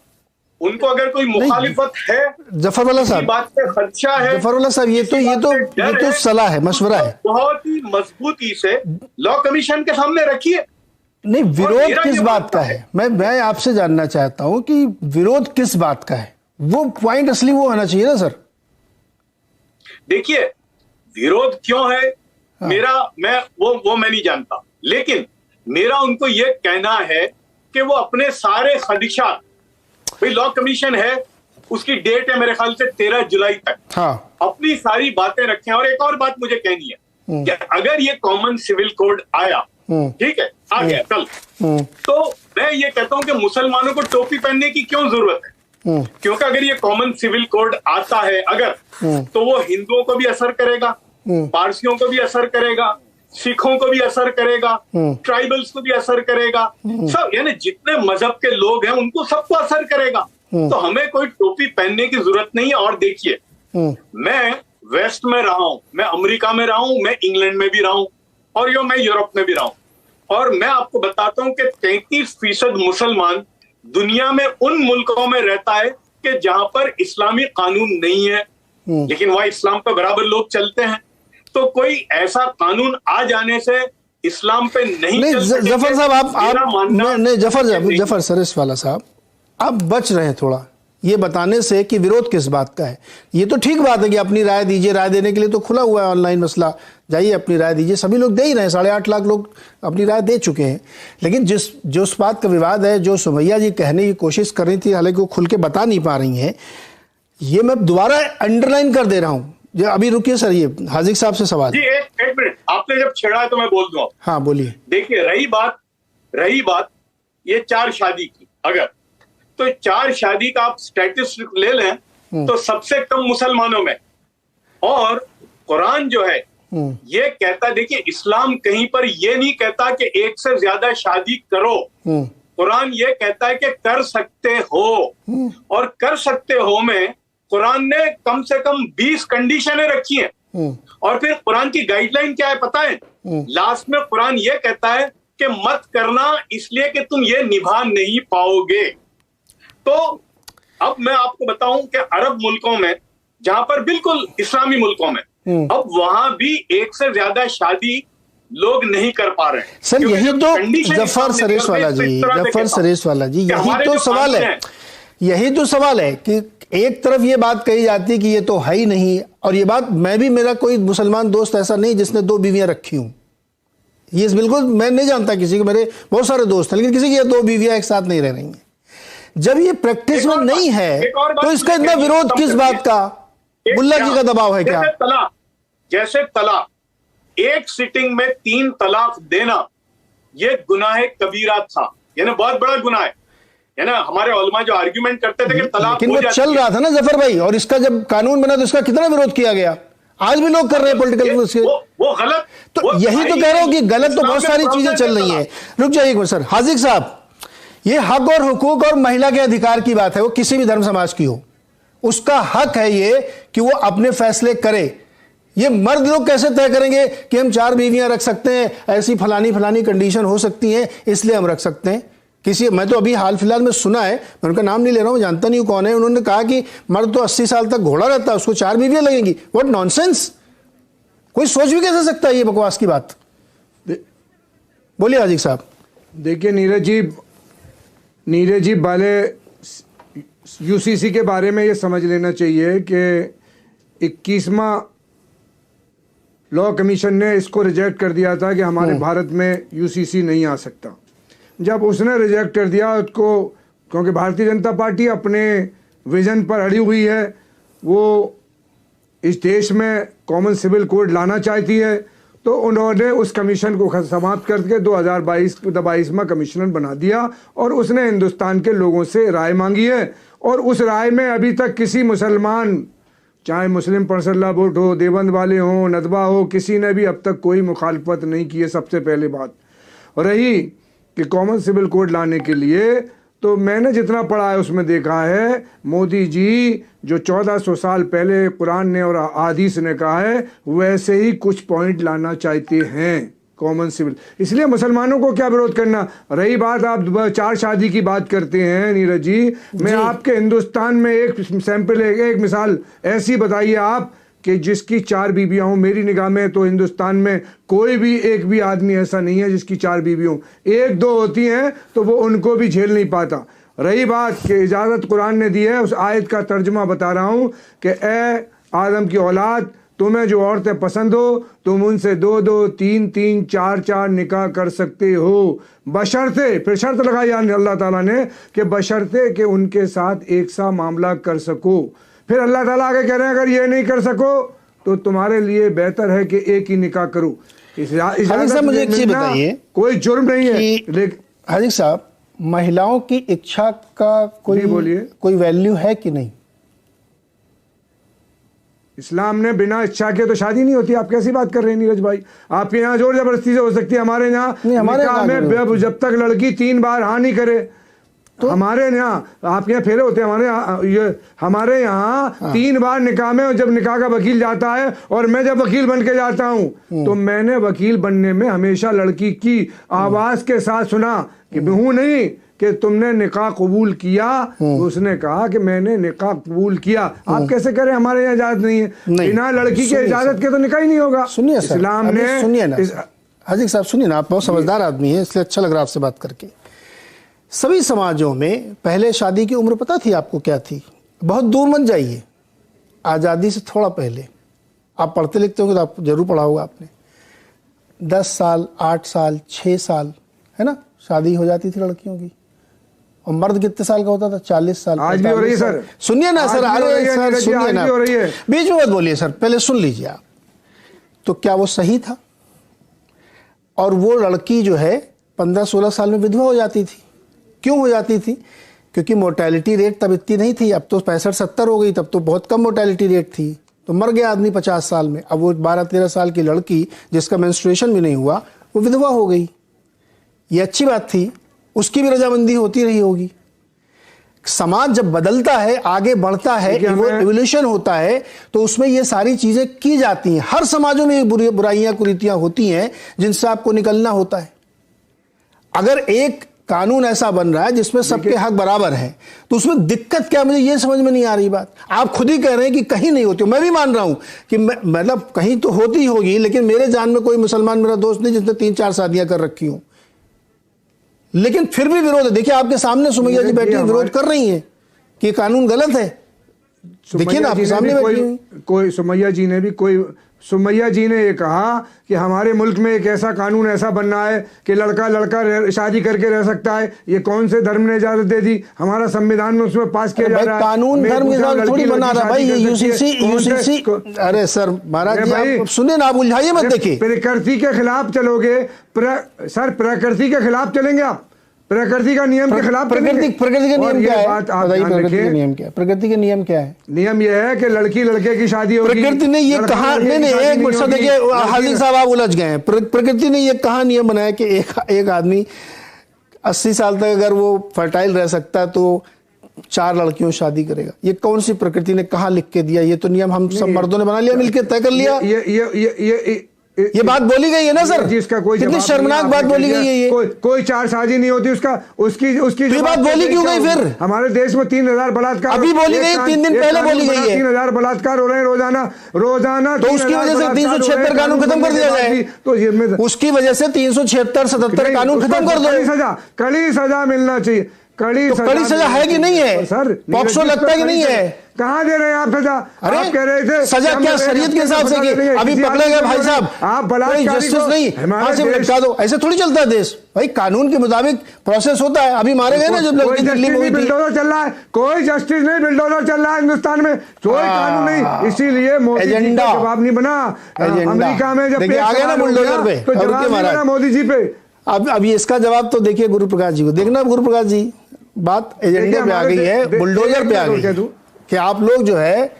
उनको अगर कोई मुखालिफत है,
जफरवाला साहब,
बात से खदशा है,
जफरवाला साहब, ये तो सलाह है, मशवरा है,
बहुत ही मजबूती से लॉ कमीशन के सामने रखिए।
नहीं, विरोध किस बात का है? मैं आपसे जानना चाहता हूं कि विरोध किस बात का है, वो पॉइंट असली वो होना चाहिए ना सर।
देखिए, विरोध क्यों है वो मैं नहीं जानता, लेकिन मेरा उनको ये कहना है कि वो अपने सारे खदशात, भाई लॉ कमीशन है, उसकी डेट है मेरे ख्याल से 13 जुलाई तक, हाँ, अपनी सारी बातें रखें। और एक और बात मुझे कहनी है कि अगर ये कॉमन सिविल कोड आया, ठीक है, आ गया कल, तो मैं ये कहता हूं कि मुसलमानों को टोपी पहनने की क्यों जरूरत है? क्योंकि अगर ये कॉमन सिविल कोड आता है अगर, तो वो हिंदुओं को भी असर करेगा, पारसियों को भी असर करेगा, सिखों को भी असर करेगा, ट्राइबल्स को भी असर करेगा, सब, यानी जितने मजहब के लोग हैं उनको सबको असर करेगा। तो हमें कोई टोपी पहनने की जरूरत नहीं है। और देखिए, मैं वेस्ट में रहा हूं, मैं अमेरिका में रहा हूं, मैं इंग्लैंड में भी रहा हूं, और मैं यूरोप में भी रहा हूं, और मैं आपको बताता हूं कि 33% मुसलमान दुनिया में उन मुल्कों में रहता है कि जहां पर इस्लामी कानून नहीं है, लेकिन वहां इस्लाम पे बराबर लोग चलते हैं। तो कोई ऐसा कानून आ जाने से इस्लाम पे नहीं
जफर साहब, आप जफर सरेश वाला साहब, आप बच रहे हैं थोड़ा ये बताने से कि विरोध किस बात का है। ये तो ठीक बात है कि अपनी राय दीजिए, राय देने के लिए तो खुला हुआ है ऑनलाइन मसला, जाइए अपनी राय दीजिए, सभी लोग दे ही रहे हैं, 8.5 लाख लोग अपनी राय दे चुके हैं। लेकिन जो उस बात का विवाद है, जो सुमैया जी कहने की कोशिश कर रही थी, हालांकि वो खुल के बता नहीं पा रही हैं, ये मैं दोबारा अंडरलाइन कर दे रहा हूँ। जो अभी रुकिए सर, ये हाजिक साहब से सवाल।
जी एक मिनट, आपने जब छेड़ा है तो मैं बोल दूं।
हाँ बोलिए।
देखिए, रही बात ये 4 शादी की, अगर तो 4 शादी का आप स्टैटिस्टिक ले लें तो सबसे कम मुसलमानों में, और कुरान जो है ये कहता, देखिए इस्लाम कहीं पर ये नहीं कहता कि एक से ज्यादा शादी करो। कुरान ये कहता है कि कर सकते हो, और कर सकते हो में कुरान ने कम से कम 20 कंडीशनें रखी हैं। और फिर कुरान की गाइडलाइन क्या है पता है? लास्ट में कुरान ये कहता है कि मत करना इसलिए कि तुम ये निभा नहीं पाओगे। तो अब मैं आपको बताऊं कि अरब मुल्कों में, जहां पर बिल्कुल इस्लामी मुल्कों में, अब वहां भी एक से ज्यादा शादी लोग नहीं कर पा रहे हैं।
सर यही तो जफर सरेश वाला जी, जफर सरेश वाला जी, यही तो सवाल है, यही तो सवाल है कि एक तरफ ये बात कही जाती है कि ये तो है ही नहीं, और ये बात मैं भी, मेरा कोई मुसलमान दोस्त ऐसा नहीं जिसने 2 बीवियां रखी हूं, ये बिल्कुल मैं नहीं जानता किसी को, मेरे बहुत सारे दोस्त हैं, लेकिन किसी की 2 बीवियां एक साथ नहीं रह रही हैं। जब ये प्रैक्टिस में नहीं है तो इसका इतना विरोध किस बात का? मुल्ला जी का दबाव है क्या?
जैसे तलाक, एक सिटिंग में 3 तलाक देना ये गुनाह कबीरा था, यानी बहुत बड़ा गुनाह है ना। हमारे उलमा जो आर्ग्यूमेंट करते थे कि तलाक
लेकिन वो चल रहा था ना जफर भाई, और इसका जब कानून बना तो इसका कितना विरोध किया गया, आज भी लोग कर रहे हैं पॉलिटिकल
वो गलत।
तो यही तो कह रहा हूं कि गलत तो बहुत सारी चीजें चल रही हैं। रुक जाइए एक मिनट सर, हाजिक साहब, ये हक और हुकूक और महिला के अधिकार की बात है, वो किसी भी धर्म समाज की हो, उसका हक है ये कि वो अपने फैसले करे। ये मर्द लोग कैसे तय करेंगे कि हम 4 बीवियां रख सकते हैं, ऐसी फलानी कंडीशन हो सकती है इसलिए हम रख सकते हैं? किसी, मैं तो अभी हाल फिलहाल में सुना है, मैं उनका नाम नहीं ले रहा हूं, जानता नहीं हूं कौन है, उन्होंने कहा कि मर्द तो 80 साल तक घोड़ा रहता है, उसको 4 बीवियां लगेंगी। What nonsense! कोई सोच भी कैसे सकता है ये बकवास की बात? बोलिए हाजिक साहब।
देखिए नीरज जी वाले यूसीसी के बारे में ये समझ लेना चाहिए कि 21वां लॉ कमीशन ने इसको रिजेक्ट कर दिया था कि हमारे भारत में यूसीसी नहीं आ सकता। जब उसने रिजेक्ट कर दिया उसको, क्योंकि भारतीय जनता पार्टी अपने विजन पर अड़ी हुई है, वो इस देश में कॉमन सिविल कोड लाना चाहती है, तो उन्होंने उस कमीशन को समाप्त करके 2022वां कमीशन बना दिया, और उसने हिंदुस्तान के लोगों से राय मांगी है। और उस राय में अभी तक किसी मुसलमान, चाहे मुस्लिम पर्सनल लॉ बोर्ड हो, देवबंद वाले हों, नदवा हो, किसी ने भी अब तक कोई मुखालफत नहीं की है। सबसे पहले बात रही कि कॉमन सिविल कोड लाने के लिए, तो मैंने जितना पढ़ा है उसमें देखा है, मोदी जी जो 1400 साल पहले कुरान ने और हदीस ने कहा है, वैसे ही कुछ पॉइंट लाना चाहते हैं कॉमन सिविल। इसलिए मुसलमानों को क्या विरोध करना। रही बात, आप 4 शादी की बात करते हैं नीरज जी, मैं आपके हिंदुस्तान में एक सैंपल, एक मिसाल ऐसी बताइए आप कि जिसकी 4 बीबियां हों। मेरी निगाह में तो हिंदुस्तान में कोई भी एक भी आदमी ऐसा नहीं है जिसकी 4 बीबियां हों। 1-2 होती हैं तो वो उनको भी झेल नहीं पाता। रही बात कि इजाज़त कुरान ने दी है, उस आयत का तर्जुमा बता रहा हूं कि ए आदम की औलाद, तुम्हें जो औरतें पसंद हो तुम उनसे 2-2, 3-3, 4-4 निकाह कर सकते हो, बशर्ते, फिर शर्त लगाई अल्लाह ताला ने कि बशर्ते कि उनके साथ एक सा मामला कर सको। फिर अल्लाह ताला आगे कह रहे हैं अगर ये नहीं कर सको तो तुम्हारे लिए बेहतर है कि एक ही निकाह करो।
इजाज़त मुझे एक चीज बताइए,
कोई जुर्म नहीं है।
हाजिक साहब, महिलाओं की इच्छा का कोई वैल्यू है कि नहीं?
इस्लाम ने बिना इच्छा के तो शादी नहीं होती। आप कैसी बात कर रहे हैं नीरज भाई? आपके यहाँ जोर जबरदस्ती से हो सकती है, हमारे यहाँ जब तक लड़की 3 बार हाँ नहीं करे तो हमारे यहाँ, आपके यहाँ फेरे होते हैं, हमारे यहाँ 3 बार निकाह में, जब निकाह का वकील जाता है और मैं जब वकील बन के जाता हूँ तो मैंने वकील बनने में हमेशा लड़की की आवाज के साथ सुना कि हूं नहीं कि तुमने निकाह कबूल किया, उसने कहा कि मैंने निकाह कबूल किया। आप कैसे करें? हमारे यहाँ इजाजत नहीं है, बिना लड़की के इजाजत के तो निकाह ही नहीं होगा।
सुनिए
इस्लाम ने,
सुनिए ना हाजिक साहब, सुनिए ना, आप बहुत समझदार आदमी है इसलिए अच्छा लग रहा है आपसे बात करके। सभी समाजों में पहले शादी की उम्र पता थी आपको क्या थी? बहुत दूर मत जाइए, आज़ादी से थोड़ा पहले, आप पढ़ते लिखते होंगे तो आप जरूर पढ़ा होगा आपने, 10 साल, 8 साल, 6 साल, है ना, शादी हो जाती थी लड़कियों की। और मर्द कितने साल का होता था? 40 साल।
आज भी हो रही है सर।
सुनिए ना सर, अरे सर सुनिए ना, बीच में मत बोलिए सर, पहले सुन लीजिए आप। तो क्या वो सही था? और वो लड़की जो है 15-16 साल में विधवा हो जाती थी। क्यों हो जाती थी? क्योंकि मोर्टेलिटी रेट तब इतनी नहीं थी, अब तो 65-70 हो गई, तब तो बहुत कम मोर्टेलिटी रेट थी। तो मर गया आदमी 50 साल में। अब वो 12-13 साल की लड़की जिसका मेंस्ट्रुएशन भी नहीं हुआ वो विधवा हो गई। ये अच्छी बात थी, उसकी भी रजामंदी होती रही होगी। समाज जब बदलता है, आगे बढ़ता है, इवोल्यूशन होता है, तो उसमें ये सारी चीजें की जाती हैं। हर समाजों में बुराइयां कुरीतियां होती हैं जिनसे आपको निकलना होता है। अगर एक कानून ऐसा बन रहा है जिसमें सबके हक बराबर है तो उसमें दिक्कत क्या, मुझे ये समझ में नहीं आ रही बात। आप खुद ही कह रहे हैं कि कहीं नहीं होती, मैं भी मान रहा हूं कि मतलब कहीं तो होती होगी, लेकिन मेरे जान में कोई मुसलमान मेरा दोस्त नहीं जिसने 3-4 शादियां कर रखी हूं, लेकिन फिर भी विरोध है। देखिए आपके सामने सुमैया जी बैठी विरोध कर रही हैं कि कानून गलत है। देखिए ना आपके सामने
कोई सुमैया जी ने ये कहा कि हमारे मुल्क में एक ऐसा कानून ऐसा बनना है कि लड़का लड़का शादी करके रह सकता है। ये कौन से धर्म ने इजाजत दे दी? हमारा संविधान में उसमें पास किया जा रहा है।
कानून धर्म के साथ थोड़ी बना रहा भाई, ये यूसीसी। अरे सर महाराज जी आप सुनिए ना, आप उलझाइए मत। देखिए
प्रकृति के खिलाफ चलोगे सर, प्रकृति के खिलाफ चलेंगे आप? प्रकृति का नियम के खिलाफ?
प्रकृति का नियम क्या है? प्रकृति का नियम क्या है? प्रकृति का नियम क्या है?
नियम यह है कि लड़की लड़के की शादी होगी।
प्रकृति ने ये कहा, नहीं एक मिनट देखिए हाजिर साहब आप उलझ गए हैं। प्रकृति ने ये कहा नियम बनाया कि एक आदमी 80 साल तक अगर वो फर्टाइल रह सकता तो 4 लड़कियों से शादी करेगा। ये कौन सी प्रकृति ने कहा लिख के दिया? ये तो नियम हम सब मर्दों ने बना लिया, मिलकर तय कर लिया। ये बात बोली गई है ना सर,
जिसका कोई
कितनी शर्मनाक बात बोली गई है। ये
कोई 4 शादी नहीं होती उसकी
ये बात बोली क्यों गई फिर?
हमारे देश में 3000 बलात्कार
अभी बोली गई, 3 दिन पहले बोली गई है।
3000 बलात्कार हो रहे हैं रोजाना।
तो उसकी वजह से 376 कानून खत्म कर दिया जाए। तो उसकी वजह से 376-77 कानून खत्म कर दो।
कड़ी सजा मिलना चाहिए। कड़ी
सजा है कि नहीं है? सर पॉक्सो लगता है कि नहीं है?
कहाँ दे रहे हैं आप सजा?
अरे
आप कह रहे थे
सजा क्या शरीयत के हिसाब से? अभी पकड़े गए भाई साहब,
आप
जस्टिस नहीं, फांसी लटका दो। ऐसे थोड़ी चलता है देश भाई, कानून के मुताबिक प्रोसेस होता है। अभी मारे गए ना जब लड़की दिल्ली में हुई थी।
बिल्डोजर चल रहा है, कोई जस्टिस नहीं, बिल्डोजर चल रहा है हिंदुस्तान में, कोई कानून नहीं। इसीलिए मोदी जी का जवाब नहीं बना। अमेरिका में जब
आ गया ना बुलडोजर पे,
तो जवाब नहीं बना मोदी जी पे।
अब इसका जवाब तो देखिए गुरु प्रकाश जी को देखना। गुरु प्रकाश जी बात एजेंडे पे आ गई है, बुलडोजर पे आ गई है कि आप लोग जो है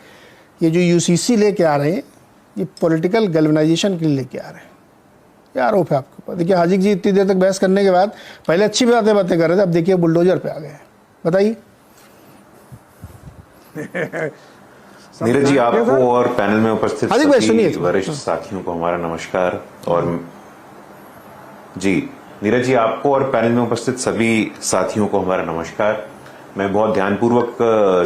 ये जो यूसीसी लेके आ रहे हैं ये पॉलिटिकल गैल्वेनाइजेशन के लिए लेके आ रहे हैं। क्या आरोप है आपके ऊपर? देखिए हाजिर जी इतनी देर तक बहस करने के बाद पहले अच्छी बातें कर रहे थे, अब देखिए बुलडोजर पे आ गए हैं। बताइए
नीरज जी, आपको और पैनल में उपस्थित सभी वरिष्ठ साथियों को हमारा नमस्कार। और जी नीरज जी, आपको और पैनल में उपस्थित सभी साथियों को हमारा नमस्कार। मैं बहुत ध्यानपूर्वक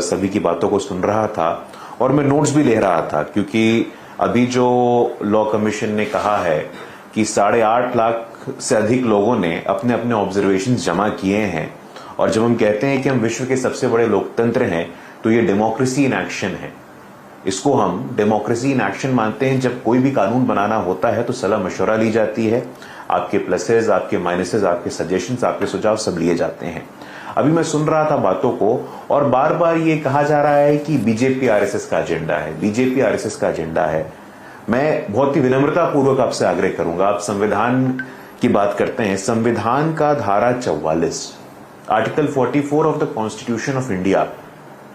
सभी की बातों को सुन रहा था और मैं नोट्स भी ले रहा था, क्योंकि अभी जो लॉ कमीशन ने कहा है कि 8.5 लाख से अधिक लोगों ने अपने अपने ऑब्जर्वेशंस जमा किए हैं। और जब हम कहते हैं कि हम विश्व के सबसे बड़े लोकतंत्र हैं तो ये डेमोक्रेसी इन एक्शन है। इसको हम डेमोक्रेसी इन एक्शन मानते हैं। जब कोई भी कानून बनाना होता है तो सलाह मशवरा ली जाती है, आपके प्लसेस, आपके माइनसेस, आपके सजेशंस, आपके सुझाव सब लिए जाते हैं। अभी मैं सुन रहा था बातों को और बार बार ये कहा जा रहा है कि बीजेपी आरएसएस का एजेंडा है, बीजेपी आरएसएस का एजेंडा है। मैं बहुत ही विनम्रता पूर्वक आपसे आग्रह करूंगा, आप संविधान की बात करते हैं, संविधान का धारा 44 article 44 of the constitution of India,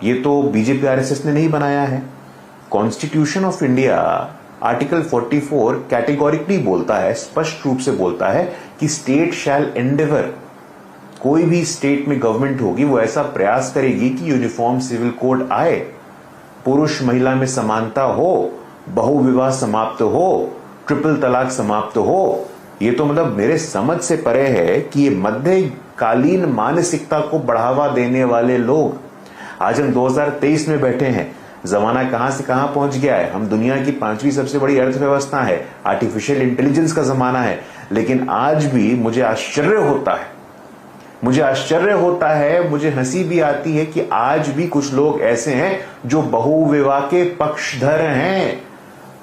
ये तो बीजेपी आरएसएस ने नहीं बनाया है। Constitution of India article 44 categorically बोलता है, स्पष्ट रूप से बोलता है कि स्टेट शैल एंडेवर, कोई भी स्टेट में गवर्नमेंट होगी वो ऐसा प्रयास करेगी कि यूनिफॉर्म सिविल कोड आए, पुरुष महिला में समानता हो, बहुविवाह समाप्त हो, ट्रिपल तलाक समाप्त हो। ये तो मतलब मेरे समझ से परे है कि ये मध्यकालीन मानसिकता को बढ़ावा देने वाले लोग, आज हम 2023 में बैठे हैं, जमाना कहां से कहां पहुंच गया है। हम दुनिया की 5वीं सबसे बड़ी अर्थव्यवस्था है, आर्टिफिशियल इंटेलिजेंस का जमाना है, लेकिन आज भी मुझे आश्चर्य होता है, मुझे हंसी भी आती है कि आज भी कुछ लोग ऐसे हैं जो बहुविवाह के पक्षधर हैं,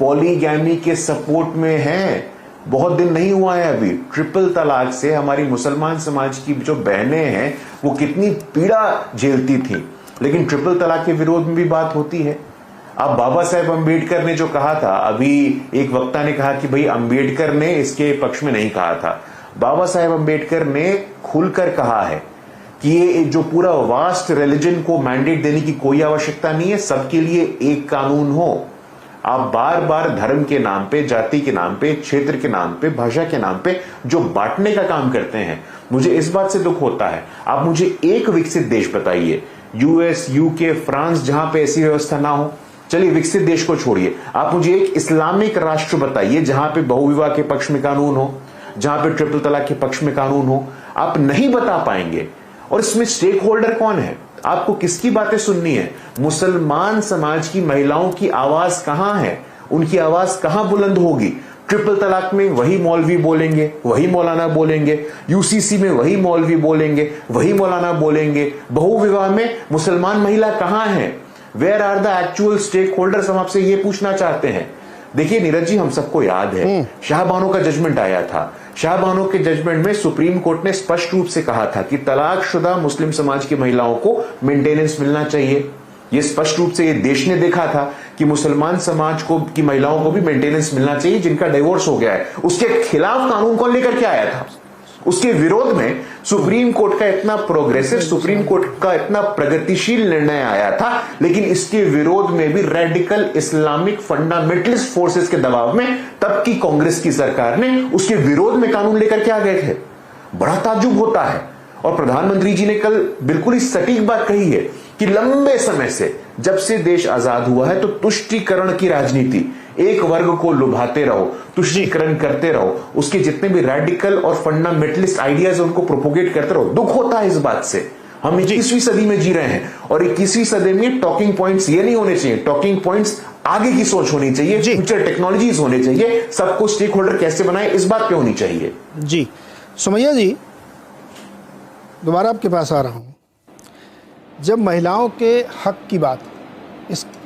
पॉलीगैमी के सपोर्ट में हैं। बहुत दिन नहीं हुआ है अभी ट्रिपल तलाक से हमारी मुसलमान समाज की जो बहनें हैं वो कितनी पीड़ा झेलती थी, लेकिन ट्रिपल तलाक के विरोध में भी बात होती है। अब बाबा साहेब अंबेडकर ने जो कहा था, अभी एक वक्ता ने कहा कि भाई अंबेडकर ने इसके पक्ष में नहीं कहा था। बाबा साहेब अंबेडकर ने खुलकर कहा है कि ये जो पूरा वास्ट रिलीजन को मैंडेट देने की कोई आवश्यकता नहीं है, सबके लिए एक कानून हो। आप बार बार धर्म के नाम पे, जाति के नाम पे, क्षेत्र के नाम पे, भाषा के नाम पे जो बांटने का काम करते हैं, मुझे इस बात से दुख होता है। आप मुझे एक विकसित देश बताइए, यूएस, यूके, फ्रांस, जहां पे ऐसी व्यवस्था ना हो। चलिए विकसित देश को छोड़िए, आप मुझे एक इस्लामिक राष्ट्र बताइए जहां पे बहुविवाह के पक्ष में कानून हो, जहां पे ट्रिपल तलाक के पक्ष में कानून हो। आप नहीं बता पाएंगे। और इसमें स्टेक होल्डर कौन है? आपको किसकी बातें सुननी है? मुसलमान समाज की महिलाओं की आवाज कहां है? उनकी आवाज कहां बुलंद होगी? ट्रिपल तलाक में वही मौलवी बोलेंगे, वही मौलाना बोलेंगे, यूसीसी में वही मौलवी बोलेंगे, वही मौलाना बोलेंगे। बहुविवाह में मुसलमान महिला कहां है? Where are the actual stakeholders? हम आपसे ये पूछना चाहते हैं। देखिए नीरज जी, हम सबको याद है शाहबानो का जजमेंट आया था। शाहबानो के जजमेंट में सुप्रीम कोर्ट ने स्पष्ट रूप से कहा था कि तलाकशुदा मुस्लिम समाज की महिलाओं को मेंटेनेंस मिलना चाहिए। ये स्पष्ट रूप से ये देश ने देखा था कि मुसलमान समाज को की महिलाओं को भी मेंटेनेंस मिलना चाहिए जिनका डिवोर्स हो गया है। उसके खिलाफ कानून कौन लेकर के आया था? उसके विरोध में सुप्रीम कोर्ट का इतना प्रोग्रेसिव, सुप्रीम कोर्ट का इतना प्रगतिशील निर्णय आया था, लेकिन इसके विरोध में भी रेडिकल इस्लामिक फंडामेंटलिस्ट फोर्सेस के दबाव में तब की कांग्रेस की सरकार ने उसके विरोध में कानून लेकर के आ गए थे। बड़ा ताज्जुब होता है। और प्रधानमंत्री जी ने कल बिल्कुल ही सटीक बात कही है कि लंबे समय से, जब से देश आजाद हुआ है, तो तुष्टीकरण की राजनीति, एक वर्ग को लुभाते रहो, तुष्टीकरण करते रहो, उसके जितने भी रेडिकल और फंडामेंटलिस्ट आइडियाज उनको प्रोपोगेट करते रहो। दुख होता है इस बात से। हम 21वीं सदी में जी रहे हैं और 21वीं सदी में टॉकिंग पॉइंट्स ये नहीं होने चाहिए। टॉकिंग पॉइंट्स आगे की सोच होनी चाहिए, फ्यूचर टेक्नोलॉजीज होने चाहिए, सबको स्टेक होल्डर कैसे बनाए इस बात पे होनी चाहिए।
जी सुमैया जी, दोबारा आपके पास आ रहा हूं। जब महिलाओं के हक की बात,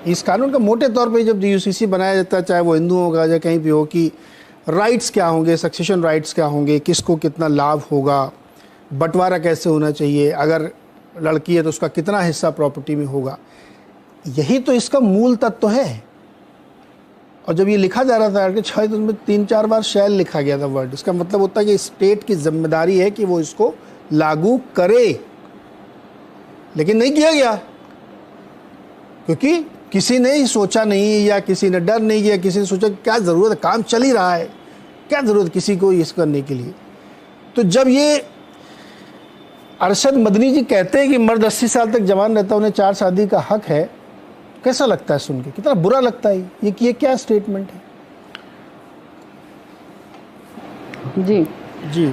इस कानून का मोटे तौर पे जब यूसीसी बनाया जाता है, चाहे वो हिंदुओं का या कहीं भी हो, कि राइट्स क्या होंगे, सक्सेशन राइट्स क्या होंगे, किसको कितना लाभ होगा, बंटवारा कैसे होना चाहिए, अगर लड़की है तो उसका कितना हिस्सा प्रॉपर्टी में होगा, यही तो इसका मूल तत्व है। और जब ये लिखा जा रहा था कि शायद उसमें 3-4 बार शैल लिखा गया था वर्ड। इसका मतलब होता है कि स्टेट की जिम्मेदारी है कि वो इसको लागू करे, लेकिन नहीं किया गया क्योंकि किसी ने ही सोचा नहीं, या किसी ने डर नहीं किया, किसी ने सोचा क्या ज़रूरत है, काम चल ही रहा है, क्या ज़रूरत किसी को इस करने के लिए। तो जब ये अरशद मदनी जी कहते हैं कि मर्द 80 साल तक जवान रहता है, उन्हें 4 शादी का हक है, कैसा लगता है सुन के? कितना बुरा लगता है ये क्या स्टेटमेंट है?
जी जी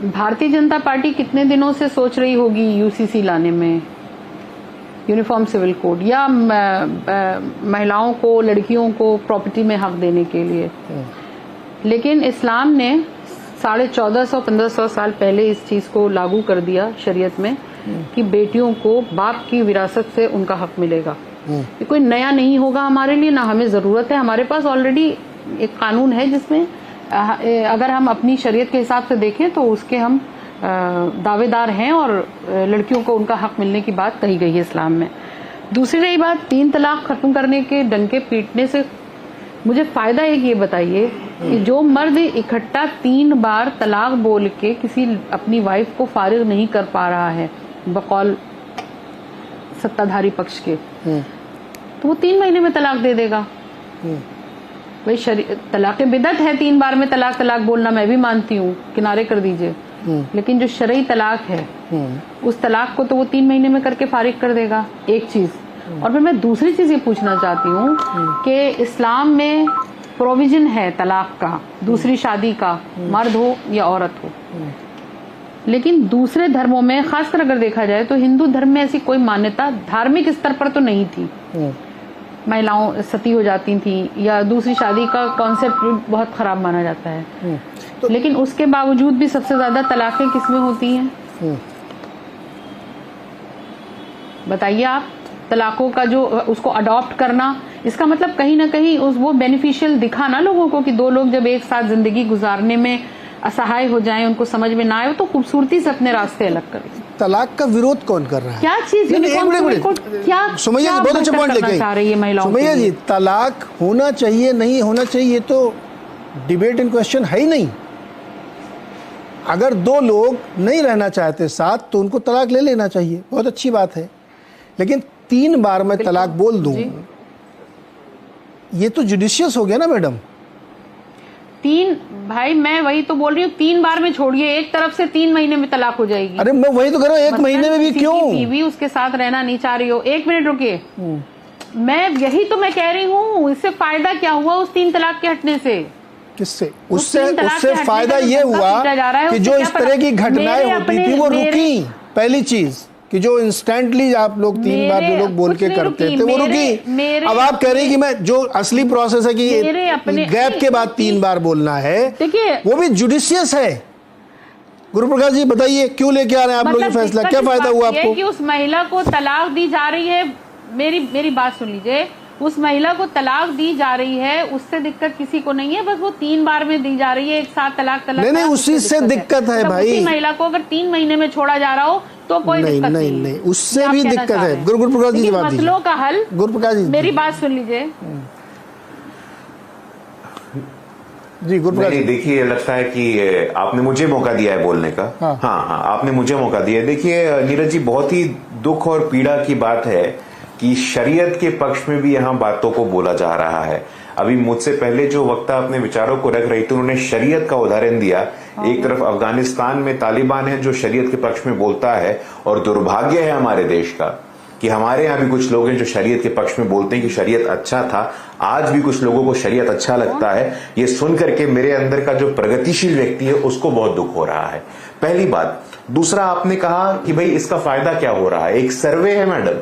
भारतीय जनता पार्टी कितने दिनों से सोच रही होगी यूसीसी लाने में, यूनिफॉर्म सिविल कोड, या महिलाओं को, लड़कियों को प्रॉपर्टी में हक देने के लिए। लेकिन इस्लाम ने 1450-1500 साल पहले इस चीज को लागू कर दिया शरीयत में कि बेटियों को बाप की विरासत से उनका हक मिलेगा। ये कोई नया नहीं होगा हमारे लिए, ना हमें जरूरत है। हमारे पास ऑलरेडी एक कानून है जिसमें अगर हम अपनी शरीयत के हिसाब से देखें तो उसके हम दावेदार हैं, और लड़कियों को उनका हक मिलने की बात कही गई है इस्लाम में। दूसरी रही बात 3 तलाक खत्म करने के डंके पीटने से, मुझे फायदा एक ये बताइए कि जो मर्द इकट्ठा 3 बार तलाक बोल के किसी अपनी वाइफ को फारिग नहीं कर पा रहा है बकौल सत्ताधारी पक्ष के, तो वो 3 महीने में तलाक दे देगा। भाई तलाक बिदअत है 3 बार में तलाक बोलना, मैं भी मानती हूँ, किनारे कर दीजिए। लेकिन जो शरई तलाक है उस तलाक को तो वो 3 महीने में करके फारिग कर देगा, एक चीज। और फिर मैं दूसरी चीज ये पूछना चाहती हूँ कि इस्लाम में प्रोविजन है तलाक का, दूसरी शादी का, मर्द हो या औरत हो। लेकिन दूसरे धर्मों में, खासकर अगर देखा जाए तो हिंदू धर्म में ऐसी कोई मान्यता धार्मिक स्तर पर तो नहीं थी। महिलाओं सती हो जाती थी, या दूसरी शादी का कॉन्सेप्ट बहुत खराब माना जाता है। लेकिन उसके बावजूद भी सबसे ज्यादा तलाकें किसमें होती हैं? बताइए आप। तलाकों का जो उसको अडॉप्ट करना, इसका मतलब कहीं ना कहीं वो बेनिफिशियल दिखा ना लोगों को कि 2 लोग जब एक साथ जिंदगी गुजारने में असहाय हो जाएं, उनको समझ में ना आए, तो खूबसूरती से अपने रास्ते अलग करें।
तलाक का विरोध कौन कर रहा है?
क्या चीज? क्या
सुमैया जी बहुत अच्छा पॉइंट लेके आई। सुमैया जी, तलाक होना चाहिए नहीं होना चाहिए तो डिबेट इन क्वेश्चन है ही नहीं। अगर 2 लोग नहीं रहना चाहते साथ तो उनको तलाक ले लेना चाहिए, बहुत अच्छी बात है। लेकिन 3 बार मैं तलाक बोल दूं ये तो जुडिशियस हो गया ना मैडम।
भाई मैं वही तो बोल रही हूँ, 3 बार में छोड़िए, एक तरफ से 3 महीने में तलाक हो जाएगी।
अरे मैं वही तो कर रहा हूँ, 1 महीने में भी क्यों?
बीवी उसके साथ रहना नहीं चाह रही हो, 1 मिनट रुकिए, मैं यही तो मैं कह रही हूँ, इससे फायदा क्या हुआ उस 3 तलाक के हटने से?
किससे? उससे फायदा ये हुआ कि जो इस तरह की घटनाएं होती थी वो रुकी। पहली चीज कि जो इंस्टेंटली आप लोग 3 बार जो लोग बोल के करते थे वो रुकी। अब आप कह रही कि मैं जो असली प्रोसेस है कि गैप के बाद 3 बार बोलना है, वो भी जुडिशियस है। गुरुप्रकाश जी बताइए क्यों लेके आ रहे हैं आप लोग ये फैसला, क्या फायदा हुआ आपको?
कि उस महिला को तलाक दी जा रही है, मेरी बात सुन लीजिए, उस महिला को तलाक दी जा रही है, उससे दिक्कत किसी को नहीं है, बस वो 3 बार में दी जा रही है, एक साथ तलाक
नहीं, उसी से दिक्कत है भाई।
उसी महिला को अगर 3 महीने में छोड़ा जा रहा हो तो कोई दिक्कत
नहीं, उससे भी दिक्कत है। गुरुप्रकाश जी जवाब दीजिए।
मसलों का हल,
गुरुप्रकाश जी
मेरी बात सुन लीजिए
जी। गुरुप्रकाश जी देखिए, लगता है कि आपने मुझे मौका दिया है बोलने का। हाँ, आपने मुझे मौका दिया है। देखिए नीरज जी, बहुत ही दुख और पीड़ा की बात है कि शरीयत के पक्ष में भी यहाँ बातों को बोला जा रहा है। अभी मुझसे पहले जो वक्ता अपने विचारों को रख रही थी, उन्होंने शरीयत का उदाहरण दिया। एक तरफ अफगानिस्तान में तालिबान है जो शरीयत के पक्ष में बोलता है, और दुर्भाग्य है हमारे देश का कि हमारे यहाँ भी कुछ लोग हैं जो शरीयत के पक्ष में बोलते हैं कि शरीयत अच्छा था। आज भी कुछ लोगों को शरीयत अच्छा लगता है। ये सुन करके मेरे अंदर का जो प्रगतिशील व्यक्ति है उसको बहुत दुख हो रहा है, पहली बात। दूसरा, आपने कहा कि भाई इसका फायदा क्या हो रहा है। एक सर्वे है मैडम,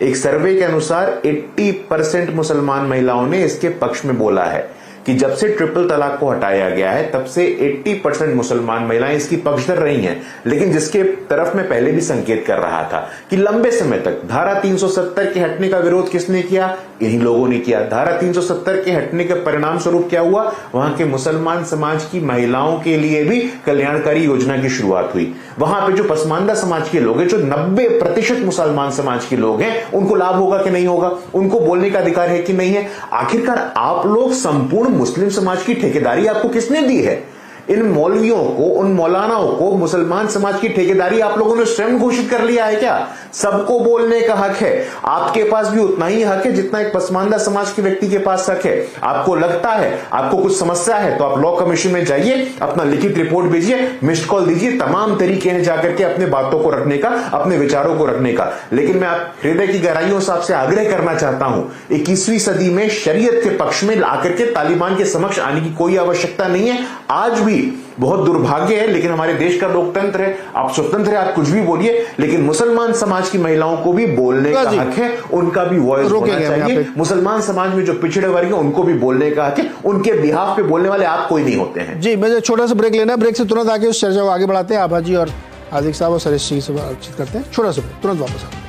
एक सर्वे के अनुसार 80% मुसलमान महिलाओं ने इसके पक्ष में बोला है कि जब से ट्रिपल तलाक को हटाया गया है तब से 80% मुसलमान महिलाएं इसकी पक्षधर रही हैं। लेकिन जिसके तरफ मैं पहले भी संकेत कर रहा था कि लंबे समय तक धारा 370 के हटने का विरोध किसने किया? इन्हीं लोगों ने किया। धारा 370 के हटने के परिणाम स्वरूप क्या हुआ? वहां के मुसलमान समाज की महिलाओं के लिए भी कल्याणकारी योजना की शुरुआत हुई। वहां पे जो पसमानदा समाज के लोग हैं, जो 90% मुसलमान समाज के लोग हैं, उनको लाभ होगा कि नहीं होगा? उनको बोलने का अधिकार है कि नहीं है? आखिरकार आप लोग संपूर्ण मुस्लिम समाज की ठेकेदारी आपको किसने दी है? इन मौलवियों को, उन मौलानाओं को मुसलमान समाज की ठेकेदारी आप लोगों ने स्वयं घोषित कर लिया है क्या? सबको बोलने का हक है। आपके पास भी उतना ही हक है जितना एक पसमानदा समाज के व्यक्ति के पास हक है। आपको लगता है, आपको कुछ समस्या है तो आप लॉ कमीशन में जाइए, अपना लिखित रिपोर्ट भेजिए, मिस्ड कॉल दीजिए। तमाम तरीके हैं जाकर के अपने बातों को रखने का, अपने विचारों को रखने का। लेकिन मैं आप हृदय की गहराइयों से आपसे आग्रह करना चाहता हूं, 21वीं सदी में शरीयत के पक्ष में आकर के तालिबान के समक्ष आने की कोई आवश्यकता नहीं है। आज भी बहुत दुर्भाग्य है, लेकिन हमारे देश का लोकतंत्र है, आप स्वतंत्र है, आप कुछ भी बोलिए, लेकिन मुसलमान समाज की महिलाओं को भी बोलने का हक है, उनका भी वॉइस होना चाहिए। मुसलमान समाज में जो पिछड़े वर्ग है उनको भी बोलने का हक है, उनके बिहाफ पे बोलने वाले आप कोई नहीं होते हैं।
जी, मुझे छोटा सा ब्रेक लेना है, ब्रेक से तुरंत आके उस चर्चा को आगे बढ़ाते हैं। आभा जी और हार्दिक साहब और सरेश जी से बातचीत करते हैं। छोटा सा ब्रेक, तुरंत वापस आते हैं।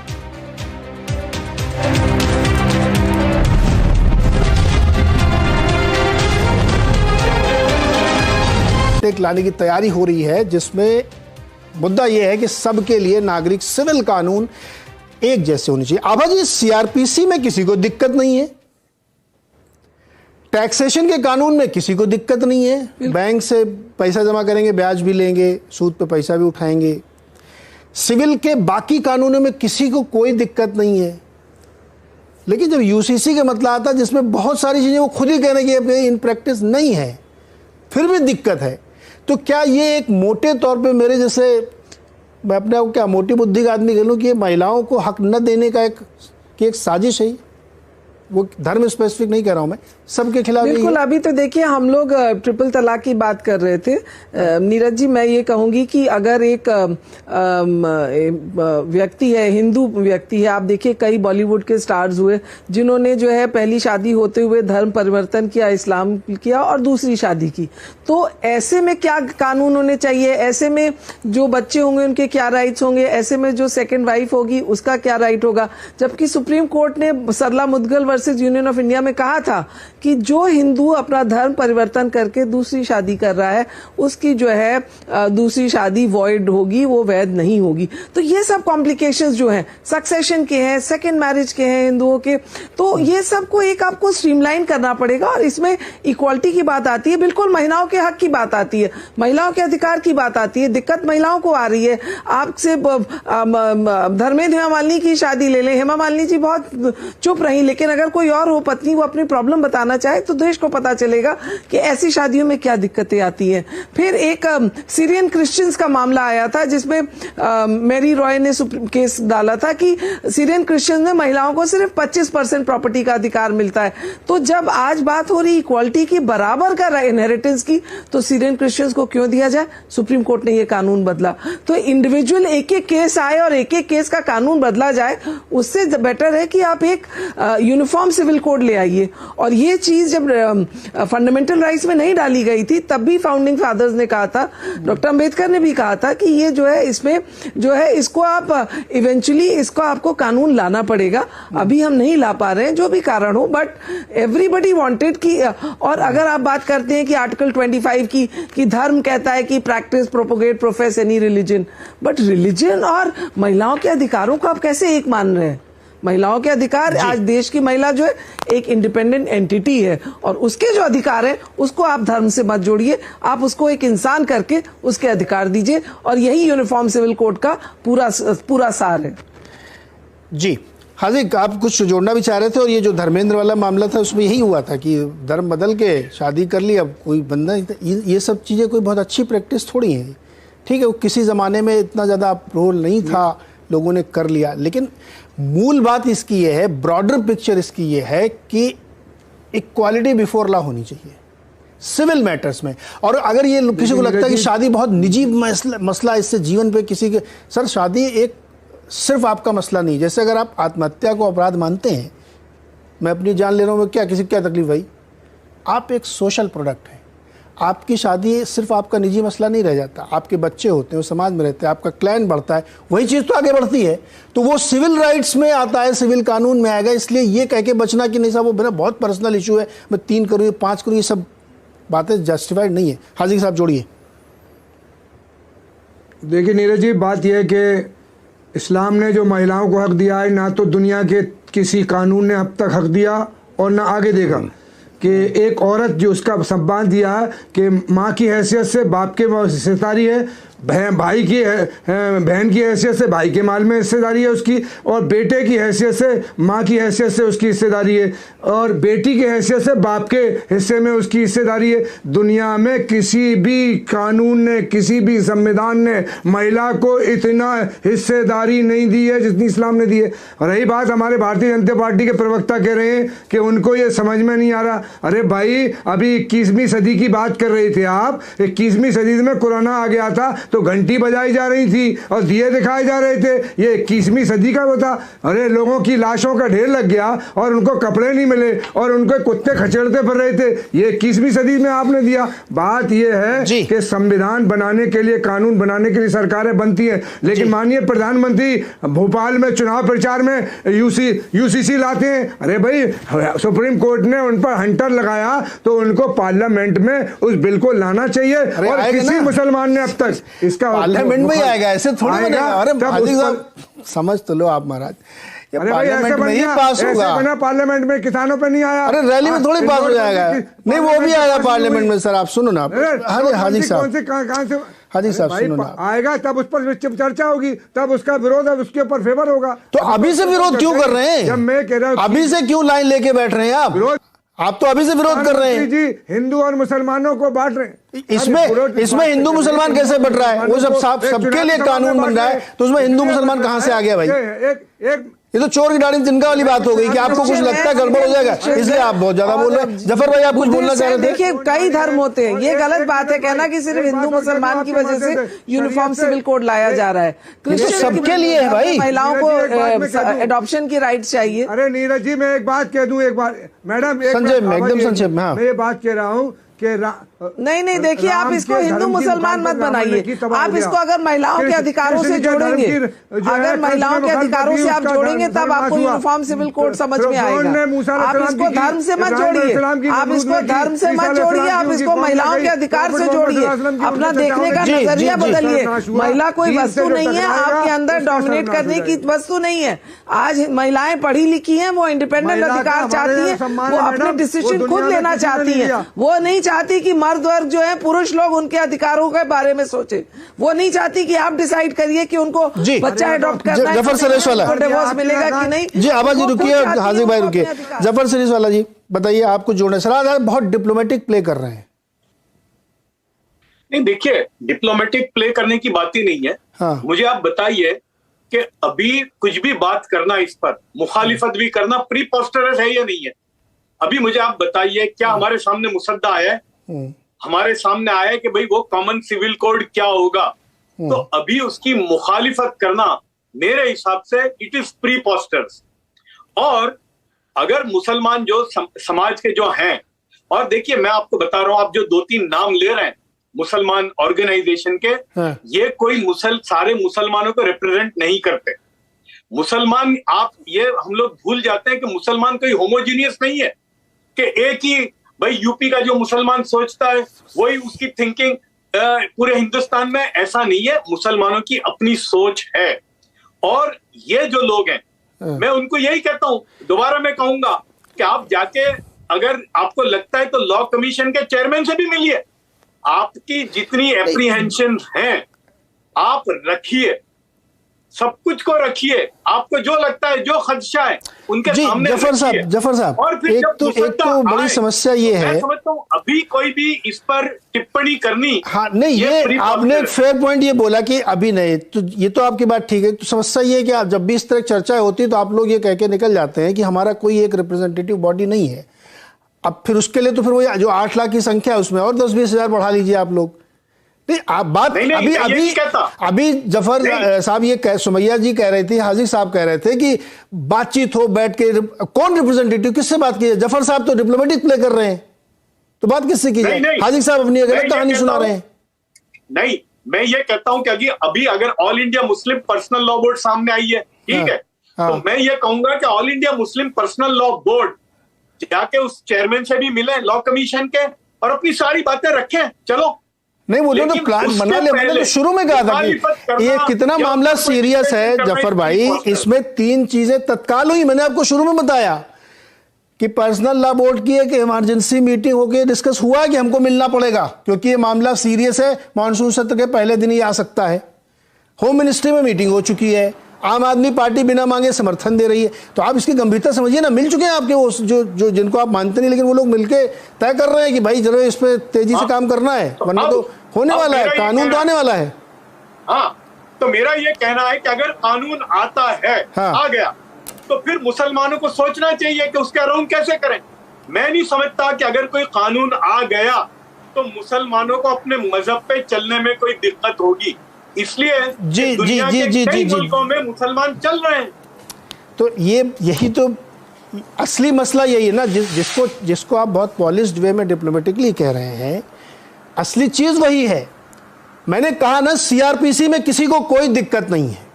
लाने की तैयारी हो रही है जिसमें मुद्दा यह है कि सबके लिए नागरिक सिविल कानून एक जैसे होने चाहिए। आभा जी, सीआरपीसी में किसी को दिक्कत नहीं है, टैक्सेशन के कानून में किसी को दिक्कत नहीं है, बैंक से पैसा जमा करेंगे ब्याज भी लेंगे, सूद पे पैसा भी उठाएंगे। सिविल के बाकी कानूनों में किसी को कोई दिक्कत नहीं है। लेकिन जब यूसीसी का मतलब आता है जिसमें बहुत सारी चीजें वो खुद ही कह रहे हैं कि इन प्रैक्टिस नहीं है, फिर भी दिक्कत है, तो क्या ये एक मोटे तौर पे मेरे जैसे, मैं अपने आप क्या मोटी बुद्धि का आदमी कह लूँ कि महिलाओं को हक न देने का एक साजिश है? वो धर्म स्पेसिफिक नहीं कह रहा हूं मैं, सबके खिलाफ।
बिल्कुल। अभी तो देखिए हम लोग ट्रिपल तलाक की बात कर रहे थे। नीरज जी, मैं ये कहूंगी कि अगर एक व्यक्ति है, हिंदू व्यक्ति है, आप देखिए कई बॉलीवुड के स्टार्स हुए जिन्होंने जो है पहली शादी होते हुए धर्म परिवर्तन किया, इस्लाम किया और दूसरी शादी की। तो ऐसे में क्या कानून होने चाहिए? ऐसे में जो बच्चे होंगे उनके क्या राइट्स होंगे? ऐसे में जो सेकेंड वाइफ होगी उसका क्या राइट होगा? जबकि सुप्रीम कोर्ट ने Sarla Mudgal versus union of India में कहा था कि जो हिंदू अपना धर्म परिवर्तन करके दूसरी शादी कर रहा है उसकी जो है दूसरी शादी वॉइड होगी, वो वैध नहीं होगी। तो ये सब कॉम्प्लिकेशंस जो हैं सक्सेशन के हैं, सेकंड मैरिज के हैं हिंदुओं के, तो ये सब को एक आपको स्ट्रीमलाइन करना पड़ेगा। और इसमें इक्वालिटी की बात आती है, बिल्कुल महिलाओं के हक की बात आती है, महिलाओं के अधिकार की बात आती है। दिक्कत महिलाओं को आ रही है। आपसे धर्मेंद्र हेमा मालिनी की शादी ले लें, हेमा मालिनी जी बहुत चुप रही, लेकिन अगर अगर कोई और हो पत्नी, वो अपनी प्रॉब्लम बताना चाहे तो देश को पता चलेगा कि ऐसी शादियों में क्या दिक्कतें आती हैं। फिर एक सीरियन क्रिश्चियंस का मामला आया था जिसमें मैरी रॉय ने केस डाला था कि सीरियन क्रिश्चियन में महिलाओं को सिर्फ 25% प्रॉपर्टी का अधिकार मिलता है। तो जब आज बात हो रही इक्वालिटी की, बराबर का इनहेरिटेंस की, तो सीरियन क्रिश्चियंस को क्यों दिया जाए? सुप्रीम कोर्ट ने ये कानून बदला। तो इंडिविजुअल एक एक केस आए और एक एक केस का कानून बदला जाए, उससे बेटर है कि आप एक यूनिफॉर्म सिविल कोड ले आइए। और ये चीज जब फंडामेंटल राइट्स में नहीं डाली गई थी तब भी फाउंडिंग फादर्स ने कहा था, डॉक्टर अंबेडकर ने भी कहा था कि ये जो है इसमें जो है इसको आप इवेंचुअली इसको आपको कानून लाना पड़ेगा। अभी हम नहीं ला पा रहे हैं जो भी कारण हो, बट एवरीबडी वांटेड कि, और अगर आप बात करते हैं कि आर्टिकल 25 की धर्म कहता है कि practice, propagate, profess any religion, but religion और महिलाओं के अधिकारों को आप कैसे एक मान रहे हैं? महिलाओं के अधिकार, आज देश की महिला जो है एक इंडिपेंडेंट एंटिटी है और उसके जो अधिकार है उसको आप धर्म से मत जोड़िए, आप उसको एक इंसान करके उसके अधिकार दीजिए। और यही यूनिफॉर्म सिविल कोड का पूरा सार है। जी
हाजिक, आप कुछ जोड़ना भी चाह रहे थे, और ये जो धर्मेंद्र वाला मामला था उसमें यही हुआ था कि धर्म बदल के शादी कर ली, अब कोई बंदा, ये सब चीज़ें कोई बहुत अच्छी प्रैक्टिस थोड़ी है। ठीक है, वो किसी ज़माने में इतना ज़्यादा रोल नहीं था, लोगों ने कर लिया, लेकिन मूल बात इसकी ये है, ब्रॉडर पिक्चर इसकी ये है कि इक्वालिटी बिफोर लॉ होनी चाहिए सिविल मैटर्स में। और अगर ये किसी को लगता है कि शादी बहुत निजी मसला, इससे जीवन पे किसी के, सर शादी एक सिर्फ आपका मसला नहीं। जैसे अगर आप आत्महत्या को अपराध मानते हैं, मैं अपनी जान ले रहा हूँ, क्या किसी को क्या तकलीफ भाई, आप एक सोशल प्रोडक्ट है। आपकी शादी सिर्फ आपका निजी मसला नहीं रह जाता, आपके बच्चे होते हैं, वो समाज में रहते हैं, आपका क्लैन बढ़ता है, वही चीज़ तो आगे बढ़ती है। तो वो सिविल राइट्स में आता है, सिविल कानून में आएगा। इसलिए ये कह के बचना कि नहीं साहब वो मेरा बहुत पर्सनल इशू है, मैं 3 करूँ 5 करूँ, ये सब बातें जस्टिफाइड नहीं है। हाजी साहब जोड़िए।
देखिए नीरज जी, बात यह है कि इस्लाम ने जो महिलाओं को हक दिया है, ना तो दुनिया के किसी कानून ने अब तक हक दिया और ना आगे देगा। कि एक औरत जो उसका सम्मान दिया है कि माँ की हैसियत से बाप के हिस्सेदारी है, भाई की बहन की हैसियत से भाई के माल में हिस्सेदारी है उसकी, और बेटे की हैसियत से माँ की हैसियत से उसकी हिस्सेदारी है, और बेटी की हैसियत से बाप के हिस्से में उसकी हिस्सेदारी है। दुनिया में किसी भी कानून ने, किसी भी संविधान ने महिला को इतना हिस्सेदारी नहीं दी है जितनी इस्लाम ने दी है। और रही बात, हमारे भारतीय जनता पार्टी के प्रवक्ता कह रहे हैं कि उनको ये समझ में नहीं आ रहा। अरे भाई, अभी 21वीं सदी की बात कर रहे थे आप, 21वीं सदी में कोरोना आ गया था तो घंटी बजाई जा रही थी और दिए दिखाए जा रहे थे, ये 21वीं सदी का होता। अरे लोगों की लाशों का ढेर लग गया और उनको कपड़े नहीं मिले और उनको कुत्ते खचेड़ते फिर रहे थे, ये 21वीं सदी में आपने दिया। बात ये है कि संविधान बनाने के लिए, कानून बनाने के लिए सरकारें बनती हैं, लेकिन माननीय प्रधानमंत्री भोपाल में चुनाव प्रचार में यूसीसी लाते हैं। अरे भाई, सुप्रीम कोर्ट ने उन पर हंटर लगाया तो उनको पार्लियामेंट में उस बिल को लाना चाहिए। और किसी मुसलमान ने अब तक इसका
पार्लियामेंट में ही आएगा, ऐसे थोड़ी बनेगा। अरे हाजी साहब समझ तो लो आप महाराज,
अरे भाई ऐसे में ही पास होगा, बना पार्लियामेंट में, किसानों पे नहीं आया।
अरे रैली में थोड़ी पास हो जाएगा, नहीं वो भी आएगा पार्लियामेंट में। सर आप सुनो ना, हाजी साहब, हाजी साहब सुनो ना,
आएगा तब उस पर चर्चा होगी, तब उसका विरोध है, उसके ऊपर फेवर होगा।
तो अभी से विरोध क्यों कर रहे हैं?
जब मैं कह रहा हूँ
अभी से क्यों लाइन लेके बैठ रहे हैं आप तो अभी से विरोध कर रहे हैं
जी। हिंदू और मुसलमानों को बांट रहे हैं,
इसमें हिंदू मुसलमान कैसे बट रहा है? वो जब सबके लिए कानून बन रहा है तो उसमें हिंदू मुसलमान कहां से आ गया भाई? ये तो चोर की दाढ़ी में तिनका वाली बात हो गई कि आपको कुछ लगता है गड़बड़ हो जाएगा, इसलिए आप बहुत ज्यादा बोल रहे हैं। जफर भाई आप कुछ बोलना चाह रहे थे?
देखिए कई धर्म होते हैं, ये गलत बात है कहना कि सिर्फ हिंदू मुसलमान की वजह से यूनिफॉर्म सिविल कोड लाया जा रहा है। क्रिश्चियन
सबके लिए है भाई,
महिलाओं को एडॉप्शन की राइट चाहिए।
अरे नीरज जी, मैं एक बात कह दूं, एक बार मैडम,
संक्षेप में, एकदम संक्षेप में।
मैं ये बात कह रहा हूँ कि
नहीं देखिए, आप इसको हिंदू मुसलमान मत बनाइए, आप इसको अगर महिलाओं के अधिकारों से जोड़ेंगे, अगर महिलाओं के अधिकारों से आप जोड़ेंगे तब आपको यूनिफॉर्म सिविल कोड समझ में आएगा। आप इसको धर्म से मत जोड़िए, आप इसको धर्म से मत जोड़िए, आप इसको महिलाओं के अधिकार से जोड़िए, अपना देखने का नजरिया बदलिए। महिला कोई वस्तु नहीं है, आपके अंदर डोमिनेट करने की वस्तु नहीं है। आज महिलाएं पढ़ी लिखी हैं, वो इंडिपेंडेंट अधिकार चाहती हैं, वो अपने डिसीजन खुद लेना चाहती हैं। वो नहीं चाहती कि मर्द वर्ग जो है, पुरुष लोग उनके अधिकारों के बारे में सोचे। वो नहीं चाहती कि आप डिसाइड करिए कि उनको बच्चा अडॉप्ट करना है,
जफर सरेश वाला
डिवोर्स मिलेगा कि नहीं।
जी आवाज जी रुकिए, हाजिर भाई रुकिए। जफर सरेश वाला जी बताइए, आपको जोड़ना सर बहुत डिप्लोमेटिक प्ले कर रहे हैं।
नहीं देखिए, डिप्लोमेटिक प्ले करने की बात ही नहीं है।
हाँ।
मुझे आप बताइए कि अभी कुछ भी बात करना, इस पर मुखालिफत भी करना प्री पोस्टरस है या नहीं है? अभी मुझे आप बताइए, क्या हमारे सामने मुसद्दा आया है? हमारे सामने आया है कि भाई वो कॉमन सिविल कोड क्या होगा? तो अभी उसकी मुखालिफत करना मेरे हिसाब से इट इज प्री पोस्टर्स। और अगर मुसलमान जो समाज के जो हैं, और देखिए मैं आपको बता रहा हूं, आप जो 2-3 नाम ले रहे हैं मुसलमान ऑर्गेनाइजेशन के, ये कोई सारे मुसलमानों को रिप्रेजेंट नहीं करते। मुसलमान, आप ये हम लोग भूल जाते हैं कि मुसलमान कोई होमोजीनियस नहीं है कि एक ही भाई यूपी का जो मुसलमान सोचता है वही उसकी थिंकिंग पूरे हिंदुस्तान में, ऐसा नहीं है। मुसलमानों की अपनी सोच है। और ये जो लोग हैं, मैं उनको यही कहता हूं, दोबारा मैं कहूंगा कि आप जाके अगर आपको लगता है तो लॉ कमीशन के चेयरमैन से भी मिलिए। आपकी जितनी एप्रीहेंशन हैं आप रखिए, सब कुछ को रखिए, आपको जो लगता है, जो खदशा है उनके सामने
जफर साहब
और फिर
एक तो बड़ी समस्या ये है,
मैं समझता हूं अभी कोई भी इस पर टिप्पणी करनी,
हाँ नहीं, ये आपने एक फेयर पॉइंट ये बोला कि अभी नहीं, तो ये तो आपकी बात ठीक है। तो समस्या ये है कि आप जब भी इस तरह चर्चा होती है तो आप लोग ये कह के निकल जाते हैं कि हमारा कोई एक रिप्रेजेंटेटिव बॉडी नहीं है। अब फिर उसके लिए तो फिर वो जो 8 लाख की संख्या है उसमें और 10-20 हजार बढ़ा लीजिए आप लोग। नहीं, आप बात अभी जफर साहब ये सुमैया जी कह रहे थे, हाजिर साहब कह रहे थे कि बातचीत हो बैठ के, कौन रिप्रेजेंटेटिव, किससे बात की? जफर साहब तो डिप्लोमेटिक प्ले कर रहे हैं, तो बात किससे की जाए? हाजिर साहब अपनी गलत कहानी सुना रहे हैं।
नहीं, मैं ये कहता हूं कि अभी अगर all India Muslim personal law board सामने आई है, ठीक है, तो मैं ये कहूंगा कि all India Muslim personal law board जाके उस चेयरमैन से भी मिले, लॉ कमीशन के, और अपनी सारी बातें रखें। चलो
नहीं, वो तो प्लान बना ले, मैंने तो शुरू में कहा था कि ये कितना मामला सीरियस है जफर भाई, इसमें 3 चीजें तत्काल हुई। मैंने आपको शुरू में बताया कि पर्सनल लॉ बोर्ड की एक इमरजेंसी मीटिंग होकर डिस्कस हुआ कि हमको मिलना पड़ेगा क्योंकि ये मामला सीरियस है, मानसून सत्र के पहले दिन ही आ सकता है। होम मिनिस्ट्री में मीटिंग हो चुकी है, आम आदमी पार्टी बिना मांगे समर्थन दे रही है। तो आप इसकी गंभीरता समझिए ना। मिल चुके हैं आपके वो जो जिनको आप मानते नहीं, लेकिन वो लोग मिलके तय कर रहे हैं कि भाई जरूर इस पे तेजी से काम करना है, वरना तो होने वाला है, कानून तो आने वाला है।
हाँ, तो मेरा ये कहना है कि अगर कानून आता है, आ गया, तो फिर मुसलमानों को सोचना चाहिए कि उसके अराउंड कैसे करें। मैं नहीं समझता कि अगर कोई कानून आ गया तो मुसलमानों को अपने मजहब पे चलने में कोई दिक्कत होगी। इसलिए दुनिया के कई मुल्कों में मुसलमान चल रहे हैं।
तो यही तो असली मसला यही है ना, जिसको आप बहुत पॉलिश्ड वे में डिप्लोमेटिकली कह रहे हैं, असली चीज वही है। मैंने कहा ना, सीआरपीसी में किसी को कोई दिक्कत नहीं है,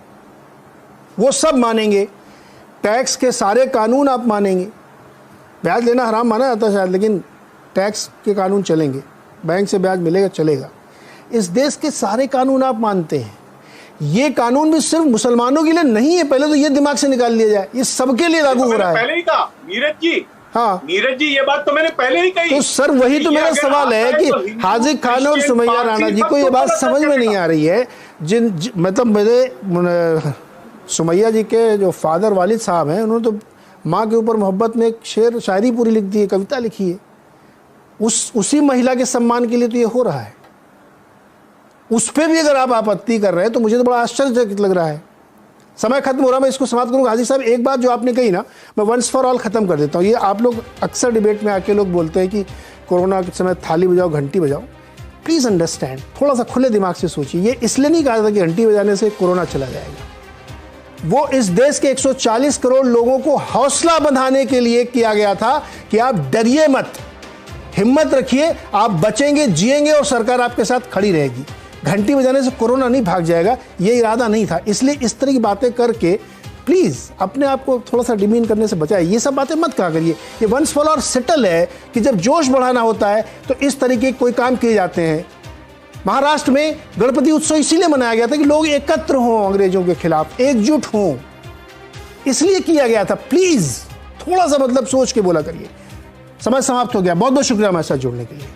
वो सब मानेंगे, टैक्स के सारे कानून आप मानेंगे। ब्याज लेना हराम माना जाता है शायद, लेकिन टैक्स के कानून चलेंगे, बैंक से ब्याज मिलेगा चलेगा। इस देश के सारे कानून आप मानते हैं। ये कानून भी सिर्फ मुसलमानों के लिए नहीं है, पहले तो ये दिमाग से निकाल लिया जाए, ये सबके लिए लागू हो रहा है।
पहले ही कहा नीरज जी,
हाँ
नीरज जी, ये बात तो मैंने पहले ही कही।
तो सर वही तो मेरा सवाल है कि हाजिर खान और सुमैया राणा जी को ये बात समझ में नहीं आ रही है। मतलब मेरे सुमैया जी के जो फादर वालिद साहब हैं, उन्होंने तो माँ के ऊपर मोहब्बत में एक शेर शायरी पूरी लिख दी है, कविता लिखी है। उसी महिला के सम्मान के लिए तो ये हो रहा है। उस पर भी अगर आप आपत्ति कर रहे हैं तो मुझे तो बड़ा आश्चर्यचकित लग रहा है। समय खत्म हो रहा है, मैं इसको समाप्त करूंगा। हाजी साहब, एक बात जो आपने कही ना, मैं वंस फॉर ऑल खत्म कर देता हूँ। ये आप लोग अक्सर डिबेट में आके लोग बोलते हैं कि कोरोना के समय थाली बजाओ घंटी बजाओ। प्लीज़ अंडरस्टैंड, थोड़ा सा खुले दिमाग से सोचिए। ये इसलिए नहीं कहा था कि घंटी बजाने से कोरोना चला जाएगा। वो इस देश के 140 करोड़ लोगों को हौसला बंधाने के लिए किया गया था कि आप डरिए मत, हिम्मत रखिए, आप बचेंगे, जिएंगे और सरकार आपके साथ खड़ी रहेगी। घंटी बजाने से कोरोना नहीं भाग जाएगा, ये इरादा नहीं था। इसलिए इस तरह की बातें करके प्लीज़ अपने आप को थोड़ा सा डिमीन करने से बचाए, ये सब बातें मत कहा करिए। ये वंस फॉर ऑल सेटल है कि जब जोश बढ़ाना होता है तो इस तरीके के कोई काम किए जाते हैं। महाराष्ट्र में गणपति उत्सव इसीलिए मनाया गया था कि लोग एकत्र हों, अंग्रेजों के खिलाफ एकजुट हों, इसलिए किया गया था। प्लीज थोड़ा सा मतलब सोच के बोला करिए। समय समाप्त हो गया, बहुत बहुत शुक्रिया हमारे साथ जुड़ने के लिए।